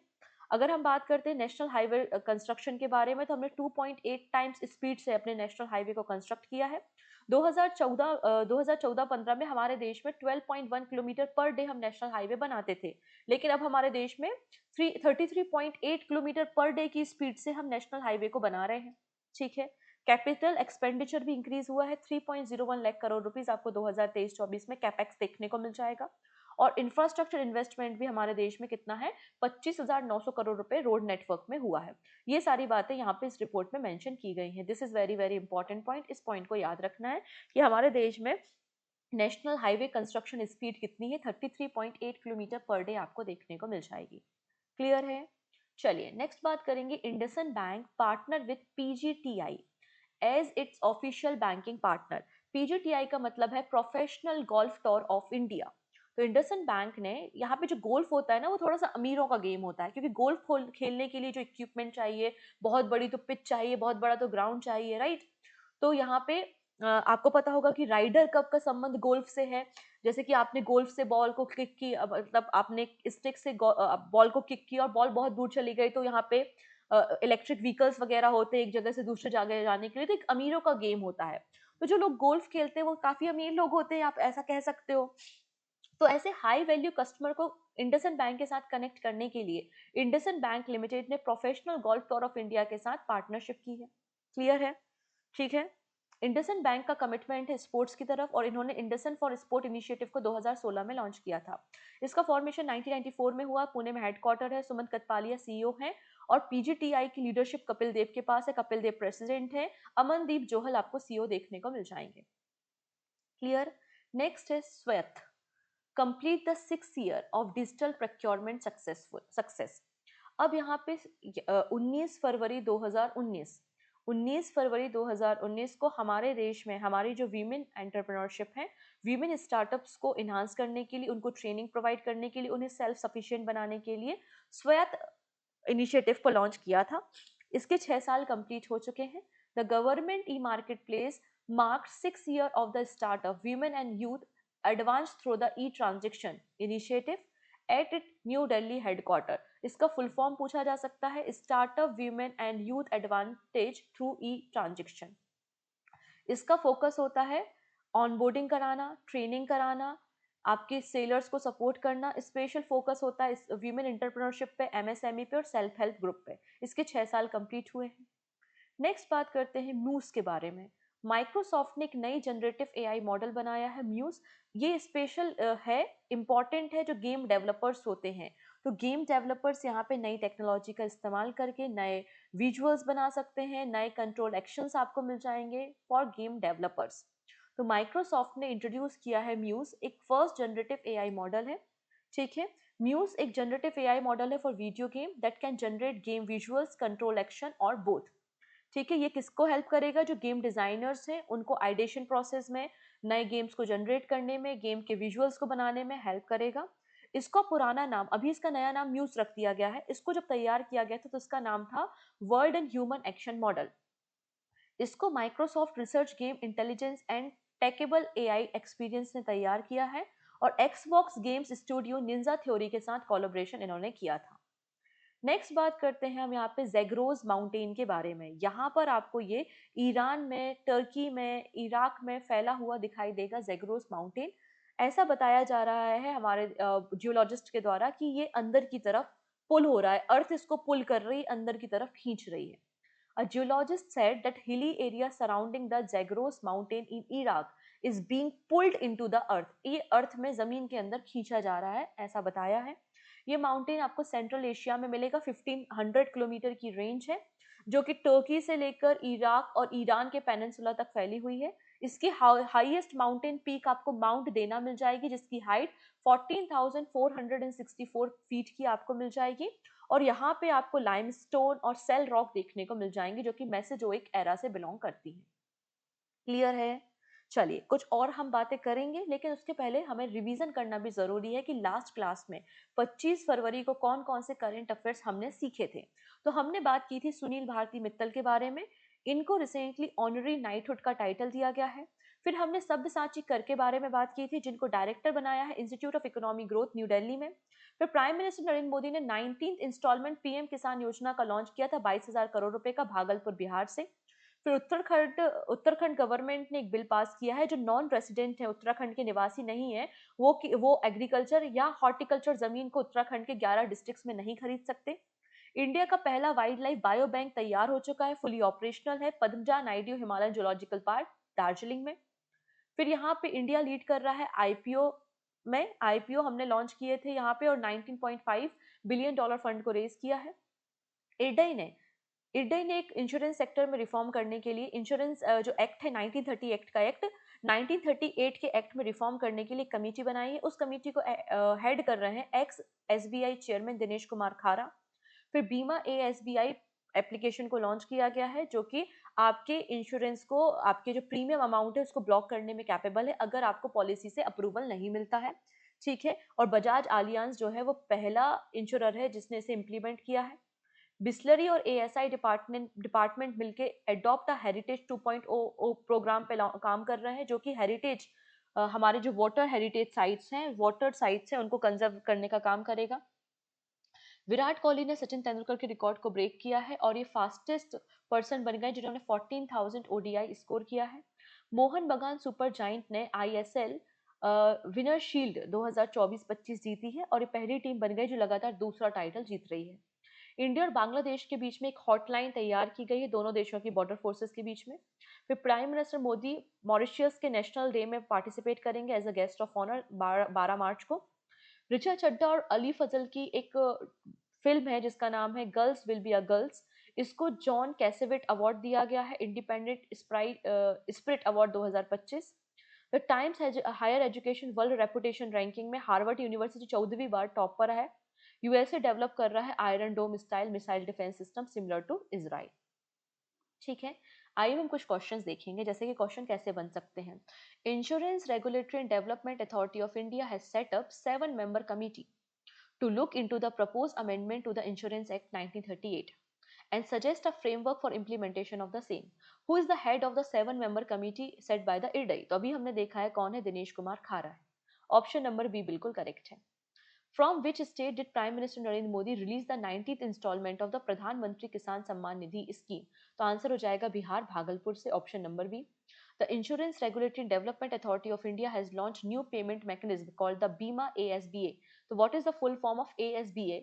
अगर हम बात करते हैं नेशनल हाईवे कंस्ट्रक्शन के बारे में, तो हमने 2.8 टाइम्स स्पीड से अपने नेशनल हाईवे को कंस्ट्रक्ट किया है। 2014-15 में हमारे देश में 12.1 किलोमीटर पर डे हम नेशनल हाईवे बनाते थे, लेकिन अब हमारे देश में 33.8 किलोमीटर पर डे की स्पीड से हम नेशनल हाईवे को बना रहे हैं। ठीक है, कैपिटल एक्सपेंडिचर भी इंक्रीज हुआ है। 3.01 लाख करोड़ रुपीस आपको 2023-24 में कैपेक्स देखने को मिल जाएगा। और इंफ्रास्ट्रक्चर इन्वेस्टमेंट भी हमारे देश में कितना है? 25,900 करोड़ रुपए रोड नेटवर्क में हुआ है। ये सारी बातें यहाँ पे इस रिपोर्ट में मेंशन की गई हैं। This is very very important point. इस पॉइंट को याद रखना है कि हमारे देश में नेशनल हाईवे कंस्ट्रक्शन स्पीड कितनी है? 33.8 किलोमीटर पर डे आपको देखने को मिल जाएगी। क्लियर है? चलिए नेक्स्ट बात करेंगे। IndusInd bank partner with PGTI as its official banking partner. PGTI का मतलब है professional golf tour of India. तो इंडसइंड बैंक ने, यहाँ पे जो गोल्फ होता है ना, वो थोड़ा सा अमीरों का गेम होता है, क्योंकि गोल्फ खेलने के लिए जो इक्विपमेंट चाहिए, बहुत बड़ी तो पिच चाहिए, बहुत बड़ा तो ग्राउंड चाहिए, राइट। तो यहाँ पे आपको पता होगा कि राइडर कप का संबंध गोल्फ से है। जैसे कि आपने गोल्फ से बॉल को किक की, मतलब आपने स्टिक से बॉल को किक किया और बॉल बहुत दूर चली गई, तो यहाँ पे इलेक्ट्रिक व्हीकल्स वगैरह होते हैं एक जगह से दूसरी जगह जाने के लिए, तो एक अमीरों का गेम होता है। तो जो लोग गोल्फ खेलते हैं वो काफी अमीर लोग होते हैं, आप ऐसा कह सकते हो। तो ऐसे हाई वैल्यू कस्टमर को इंडसइंड बैंक के साथ कनेक्ट करने के लिए इंडसइंड बैंक लिमिटेड ने professional golf tour of India के साथ पार्टनरशिप की है। क्लियर है? ठीक है। इंडसइंड बैंक का कमिटमेंट है स्पोर्ट्स की तरफ, और इन्होंने इंडसइंड फॉर स्पोर्ट इनिशिएटिव को 2016 में लॉन्च किया था। इसका फॉर्मेशन 1994 में हुआ। पुणे में हेडक्वार्टर है। सुमंत कटपालिया सीईओ हैं और पीजीटीआई की लीडरशिप कपिल देव के पास है। कपिल देव प्रेसिडेंट है। अमनदीप जोहल आपको सीईओ देखने को मिल जाएंगे। क्लियर? नेक्स्ट है स्वयथ complete the 6 year of digital procurement success. अब यहाँ पे 19 फरवरी 2019 19 फरवरी 2019 को हमारे देश में हमारी जो वीमेन एंटरप्रेन्योरशिप है, वीमेन स्टार्टअप्स को इन्हांस करने के लिए, उनको ट्रेनिंग प्रोवाइड करने के लिए, उन्हें सेल्फ सफिशिएंट बनाने के लिए स्वायत्त इनिशिएटिव को लॉन्च किया था। इसके 6 साल कंप्लीट हो चुके हैं। The government e market place marked 6 year of the startup women and youth advance through the E transaction initiative at it new Delhi headquarter. इसका फुल फॉर्म पूछा जा सकता है, startup women and youth advantage through E transaction. इसका focus होता है onboarding कराना, training कराना, आपके सेलर्स को सपोर्ट करना। स्पेशल फोकस होता है इस वीमेन एंटरप्रेन्योरशिप पे, एमएसएमई पे और सेल्फ हेल्प ग्रुप पे। इसके 6 साल कंप्लीट हुए हैं। नेक्स्ट बात करते हैं म्यूज के बारे में। माइक्रोसॉफ्ट ने एक नई जनरेटिव एआई मॉडल बनाया है म्यूज। ये स्पेशल है, इंपॉर्टेंट है जो गेम डेवलपर्स होते हैं। तो गेम डेवलपर्स यहाँ पे नई टेक्नोलॉजी का इस्तेमाल करके नए विजुअल्स बना सकते हैं, नए कंट्रोल एक्शंस आपको मिल जाएंगे फॉर गेम डेवलपर्स। तो माइक्रोसॉफ्ट ने इंट्रोड्यूस किया है म्यूज, एक फर्स्ट जनरेटिव एआई मॉडल है। ठीक है, म्यूज एक जनरेटिव एआई मॉडल है for video game that can generate game visuals, control action और बोथ। ठीक है, ये किसको हेल्प करेगा? जो गेम डिजाइनर्स हैं उनको आइडेशन प्रोसेस में, नए गेम्स को जनरेट करने में, गेम के विजुअल्स को बनाने में हेल्प करेगा। इसका पुराना नाम, अभी इसका नया नाम म्यूज रख दिया गया है। इसको जब तैयार किया गया था तो इसका नाम था world and human action model. इसको Microsoft research game intelligence and teachable AI experience ने तैयार किया है और Xbox games studio Ninja Theory के साथ कोलैबोरेशन इन्होंने किया था। नेक्स्ट बात करते हैं हम यहाँ पे जैग्रोस माउंटेन के बारे में। यहाँ पर आपको ये ईरान में, टर्की में, इराक में फैला हुआ दिखाई देगा जैग्रोस माउंटेन। ऐसा बताया जा रहा है हमारे जियोलॉजिस्ट के द्वारा कि ये अंदर की तरफ पुल हो रहा है, अर्थ इसको पुल कर रही है, अंदर की तरफ खींच रही है। A geologist said that hilly area surrounding the Zagros mountain in Iraq is being pulled into the earth. ये अर्थ में जमीन के अंदर खींचा जा रहा है, ऐसा बताया है। ये माउंटेन आपको सेंट्रल एशिया में मिलेगा। 1500 किलोमीटर की रेंज है जो कि टर्की से लेकर इराक और ईरान के पेनिनसुला तक फैली हुई है। इसकी हाईएस्ट माउंटेन पीक आपको माउंट देना मिल जाएगी, जिसकी हाइट 14,464 फीट की आपको मिल जाएगी। और यहाँ पे आपको लाइमस्टोन और सेल रॉक देखने को मिल जाएंगे जो कि मेसोजोइक एरा से बिलोंग करती हैं। क्लियर है? चलिए कुछ और हम बातें करेंगे, लेकिन उसके पहले हमें रिवीजन करना भी जरूरी है कि लास्ट क्लास में 25 फरवरी को कौन कौन से करंट अफेयर्स हमने सीखे थे। तो हमने बात की थी सुनील भारती मित्तल के बारे में। इनको रिसेंटली ऑनरी नाइटहुड का टाइटल दिया गया है। फिर हमने सब्यसाची कर के बारे में बात की थी, जिनको डायरेक्टर बनाया है institute of economic growth new Delhi में। फिर प्राइम मिनिस्टर नरेंद्र मोदी ने 19th इंस्टॉलमेंट पीएम किसान योजना का लॉन्च किया था 22,000 करोड़ रुपए का, भागलपुर बिहार से। फिर उत्तराखंड उत्तराखंड गवर्नमेंट ने एक बिल पास किया है, जो नॉन रेसिडेंट है, उत्तराखंड के निवासी नहीं है, वो एग्रीकल्चर या हॉर्टिकल्चर जमीन को उत्तराखंड के 11 डिस्ट्रिक्ट्स में नहीं खरीद सकते। इंडिया का पहला वाइल्ड लाइफ बायो बैंक तैयार हो चुका है, फुली ऑपरेशनल है, Padmaja Naidu Himalayan zoological park Darjeeling में। फिर यहाँ पे इंडिया लीड कर रहा है आईपीओ में। आईपीओ हमने लॉन्च किए थे यहाँ पे और 19.5 बिलियन डॉलर फंड को रेज किया है। इरडई ने इरडई ने एक इंश्योरेंस सेक्टर में रिफॉर्म करने के लिए इंश्योरेंस जो एक्ट है 1930 एक्ट का एक्ट 1938 के एक्ट में रिफॉर्म करने के लिए कमेटी बनाई है। उस कमेटी को हेड कर रहे हैं x SBI chairman Dinesh Kumar खारा। फिर बीमा ए एसबीआई एप्लीकेशन को लॉन्च किया गया है, जो कि आपके इंश्योरेंस को, आपके जो प्रीमियम अमाउंट है उसको ब्लॉक करने में कैपेबल है अगर आपको पॉलिसी से अप्रूवल नहीं मिलता है। ठीक है। और बजाज आलियांज जो है वो पहला इंश्योरर है जिसने इसे इम्प्लीमेंट किया है। बिस्लरी और एएसआई डिपार्टमेंट मिलके एडॉप्ट अ हेरिटेज 2.0 प्रोग्राम पे काम कर रहे हैं, जो कि हेरिटेज हमारे जो वाटर हेरिटेज साइट्स हैं, वाटर साइट्स हैं, उनको कंजर्व करने का काम करेगा। विराट कोहली ने सचिन तेंदुलकर के रिकॉर्ड को ब्रेक किया है और ये फास्टेस्ट पर्सन बन गए जिन्होंने 14,000 ओडीआई स्कोर किया है। मोहन बगान सुपर जाइंट ने आईएसएल विनर शील्ड 2024-25 जीती है और ये पहली टीम बन गई जो लगातार दूसरा टाइटल जीत रही है। इंडिया और बांग्लादेश के बीच में एक हॉटलाइन तैयार की गई है दोनों देशों की बॉर्डर फोर्सेस के बीच में। फिर प्राइम मिनिस्टर मोदी मॉरिशियस के नेशनल डे में पार्टिसिपेट करेंगे as a guest of honour 12 March को। ऋचा चड्ढा और अली फजल की एक फिल्म है जिसका नाम है girls will be a girls. इसको जॉन कैसेवेट अवार्ड दिया गया है, independent spirit award 2025। The Times higher education world reputation ranking में हार्वर्ड यूनिवर्सिटी 14वीं बार टॉप पर है। यूएसए डेवलप कर रहा है iron dome style missile defence system similar to Israel. ठीक है। आइए हम कुछ क्वेश्चंस देखेंगे, जैसे कि क्वेश्चन कैसे बन सकते हैं। Insurance regulatory and development authority of India has set up 7-member committee to look into the proposed amendment to the Insurance Act 1938 and suggest a framework for implementation of the same. Who is the head of the 7-member committee set by the IRDAI? तो अभी हमने देखा है कौन है, दिनेश कुमार खारा है। Option number B बिल्कुल करेक्ट है। From which state did Prime Minister Narendra Modi release the 90th installment of the प्रधानमंत्री किसान सम्मान निधि स्कीम? तो आंसर हो जाएगा बिहार, भागलपुर से, option number B. The Insurance Regulatory and Development Authority of India has launched new payment mechanism called the BIMA ASBA. So what is the full form of ASBA?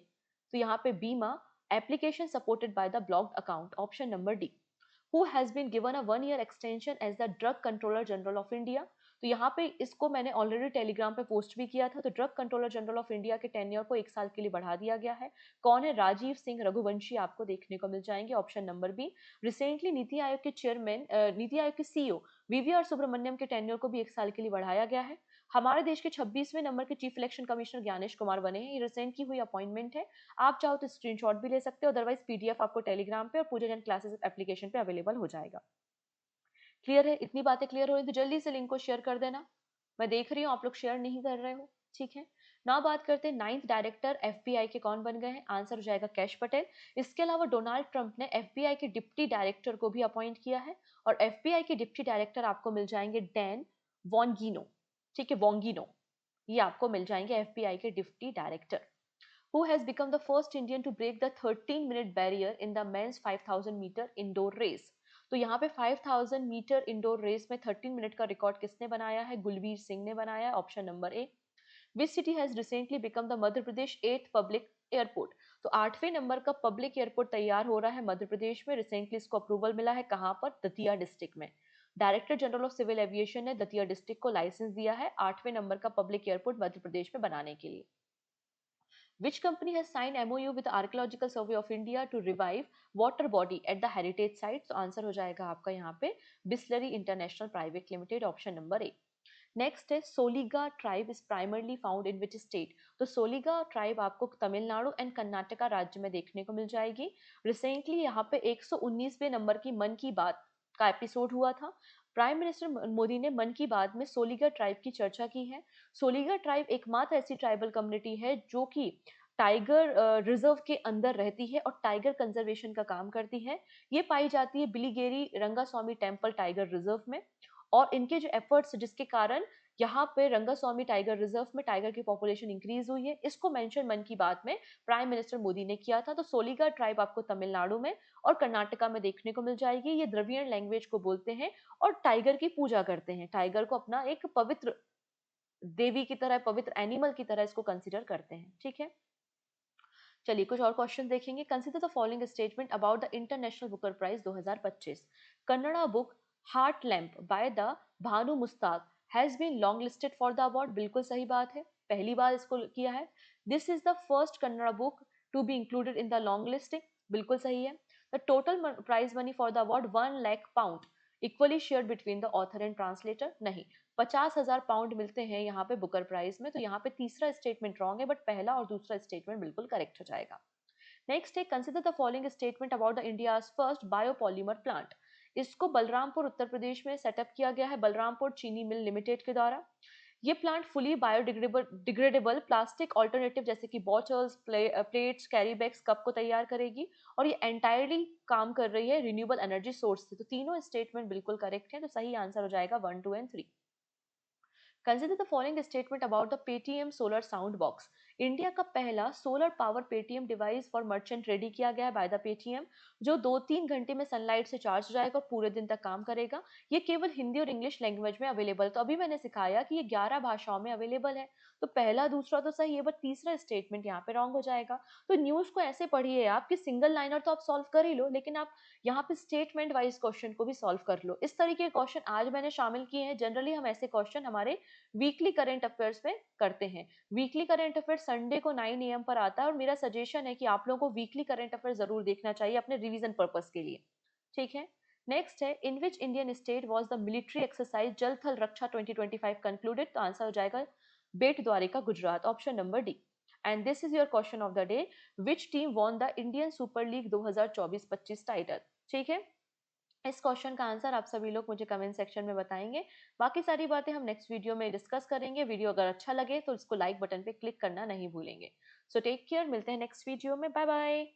तो यहाँ पे BIMA application supported by the blocked account, option number D. Who has been given a 1-year extension as the Drug Controller General of India? तो यहाँ पे इसको मैंने already Telegram पे post भी किया था। तो drug controller general of India के टेन्योर को 1 साल के लिए बढ़ा दिया गया है। कौन है? राजीव सिंह रघुवंशी आपको देखने को मिल जाएंगे, option number B. Recently NITI Aayog के चेयरमैन, नीति आयोग के सीईओ वीवीआर सुब्रमण्यम के टेन्योर को भी 1 साल के लिए बढ़ाया गया है। हमारे देश के 26वें नंबर के chief election commissioner Gyanesh Kumar बने हैं। ये रिसेंट की हुई अपॉइंटमेंट है। आप चाहो तो स्क्रीनशॉट भी ले सकते हो, अदरवाइज पीडीएफ आपको टेलीग्राम पे और पूजा जैन क्लासेस एप्लीकेशन पे अवेलेबल हो जाएगा। क्लियर है? इतनी बातें क्लियर हो रही तो जल्दी से लिंक को शेयर कर देना। मैं देख रही हूँ आप लोग शेयर नहीं कर रहे हो। ठीक है। ना बात करते हैं 9th डायरेक्टर एफबीआई के कौन बन गए हैं। आंसर हो जाएगा कैश पटेल। इसके अलावा डोनाल्ड ट्रंप ने एफबीआई के डिप्टी डायरेक्टर को भी अपॉइंट किया है और एफबीआई के डिप्टी डायरेक्टर आपको मिल जाएंगे डैन वॉन्गिनो। ठीक है, वॉन्गिनो, ये आपको मिल जाएंगे एफबीआई के deputy director. Who has become the first Indian to break the 13-minute barrier in the men's 5000 meter indoor race? तो यहाँ पे 5000 मीटर इंडोर रेस में 13 मिनट का रिकॉर्ड किसने बनाया है? गुलवीर सिंह ने बनाया है, option number A. Which city has recently become the Madhya Pradesh 8th public airport? तो 8वें नंबर का पब्लिक एयरपोर्ट तैयार हो रहा है मध्य प्रदेश में। रिसेंटली इसको अप्रूवल मिला है, कहाँ पर? दतिया डिस्ट्रिक्ट में। Director general of civil aviation ने दतिया डिस्ट्रिक्ट को लाइसेंस दिया है 8वें नंबर का पब्लिक एयरपोर्ट मध्य प्रदेश में बनाने के लिए। Which company has signed MOU with the Archaeological Survey of India to revive water body at the heritage site? तो आंसर हो जाएगा आपका यहाँ पे Bisleri international private limited, option number A. Next है Soliga tribe is primarily found in which state. तो Soliga tribe आपको Tamil Nadu and Karnataka राज्य में देखने को मिल जाएगी। रिसेंटली यहाँ पे 119वें नंबर की मन की बात का एपिसोड हुआ था। प्राइम मिनिस्टर मोदी ने मन की बात में सोलिगा ट्राइब की चर्चा की है। सोलिगा ट्राइब एकमात्र ऐसी ट्राइबल कम्युनिटी है जो कि टाइगर रिजर्व के अंदर रहती है और टाइगर कंजर्वेशन का काम करती है। ये पाई जाती है बिलीगेरी रंगास्वामी टेम्पल टाइगर रिजर्व में। और इनके जो एफर्ट्स जिसके कारण यहाँ पे रंगास्वामी टाइगर रिजर्व में टाइगर की पॉपुलेशन इंक्रीज हुई है, इसको मेंशन मन की बात में प्राइम मिनिस्टर मोदी ने किया था। तो सोलिगा ट्राइब आपको तमिलनाडु में और कर्नाटका में देखने को मिल जाएगी। ये द्रविड़ लैंग्वेज को बोलते हैं और टाइगर की पूजा करते हैं। टाइगर को अपना एक पवित्र देवी की तरह, पवित्र एनिमल की तरह इसको कंसिडर करते हैं। ठीक है, चलिए कुछ और क्वेश्चन देखेंगे। Consider the following statement about the international Booker prize 2025। Kannada book heart lamp by the Banu Mushtaq has been long listed for the award. बिल्कुल सही बात है, पहली बार इसको किया है। This is the first Kannada book to be included in the long listing. बिल्कुल सही है। The total prize money for the award 1 lakh pound equally share between the author and translator. नहीं, 50,000 पाउंड मिलते हैं यहाँ पे बुकर प्राइज में। तो यहाँ पे तीसरा स्टेटमेंट रॉन्ग है, बट पहला और दूसरा स्टेटमेंट बिल्कुल करेक्ट हो जाएगा। नेक्स्ट है consider the following statement about the India's first biopolymer plant. इसको बलरामपुर उत्तर प्रदेश में सेटअप किया गया है, बलरामपुर चीनी मिल लिमिटेड के द्वारा। ये plant fully biodegradable degradable plastic alternative जैसे कि bottles, plates, carry bags, cup को तैयार करेगी। और ये एंटायरली काम कर रही है रिन्यूएबल एनर्जी सोर्स से। तो तीनों स्टेटमेंट बिल्कुल करेक्ट है। तो सही आंसर हो जाएगा 1, 2 and 3। Consider the following statement about the Paytm solar sound box. India का पहला solar power Paytm device for merchant ready किया गया है बाय द पेटीएम, जो 2-3 घंटे में सनलाइट से चार्ज हो जाएगा और पूरे दिन तक काम करेगा। ये केवल हिंदी और इंग्लिश लैंग्वेज में अवेलेबल। तो अभी मैंने सिखाया कि ये 11 भाषाओं में अवेलेबल है। तो पहला दूसरा तो सही है, बट तीसरा स्टेटमेंट यहाँ पे रॉन्ग हो जाएगा। तो न्यूज को ऐसे पढ़िए आप कि सिंगल लाइनर तो आप सॉल्व कर ही लो, लेकिन आप यहाँ पे स्टेटमेंट वाइज क्वेश्चन को भी सॉल्व कर लो। इस तरीके के क्वेश्चन आज मैंने शामिल किए हैं। जनरली हम ऐसे क्वेश्चन हमारे वीकली करंट अफेयर्स में करते हैं। वीकली करंट अफेयर संडे को 9 AM पर आता है और मेरा सजेशन है कि आप लोगों को वीकली करंट अफेयर जरूर देखना चाहिए अपने रिवीजन पर्पस के लिए। ठीक है, नेक्स्ट है in which Indian state was the military exercise Jal Thal Raksha 2025 concluded. तो आंसर हो जाएगा Bet Dwarka Gujarat, option number D. And this is your question of the day, which team won the Indian super league 2024-25 title. ठीक है, इस क्वेश्चन का answer आप सभी लोग मुझे कमेंट सेक्शन में बताएंगे। बाकी सारी बातें हम नेक्स्ट वीडियो में डिस्कस करेंगे। वीडियो अगर अच्छा लगे तो इसको लाइक बटन पे क्लिक करना नहीं भूलेंगे। सो टेक केयर, मिलते हैं नेक्स्ट वीडियो में। Bye bye.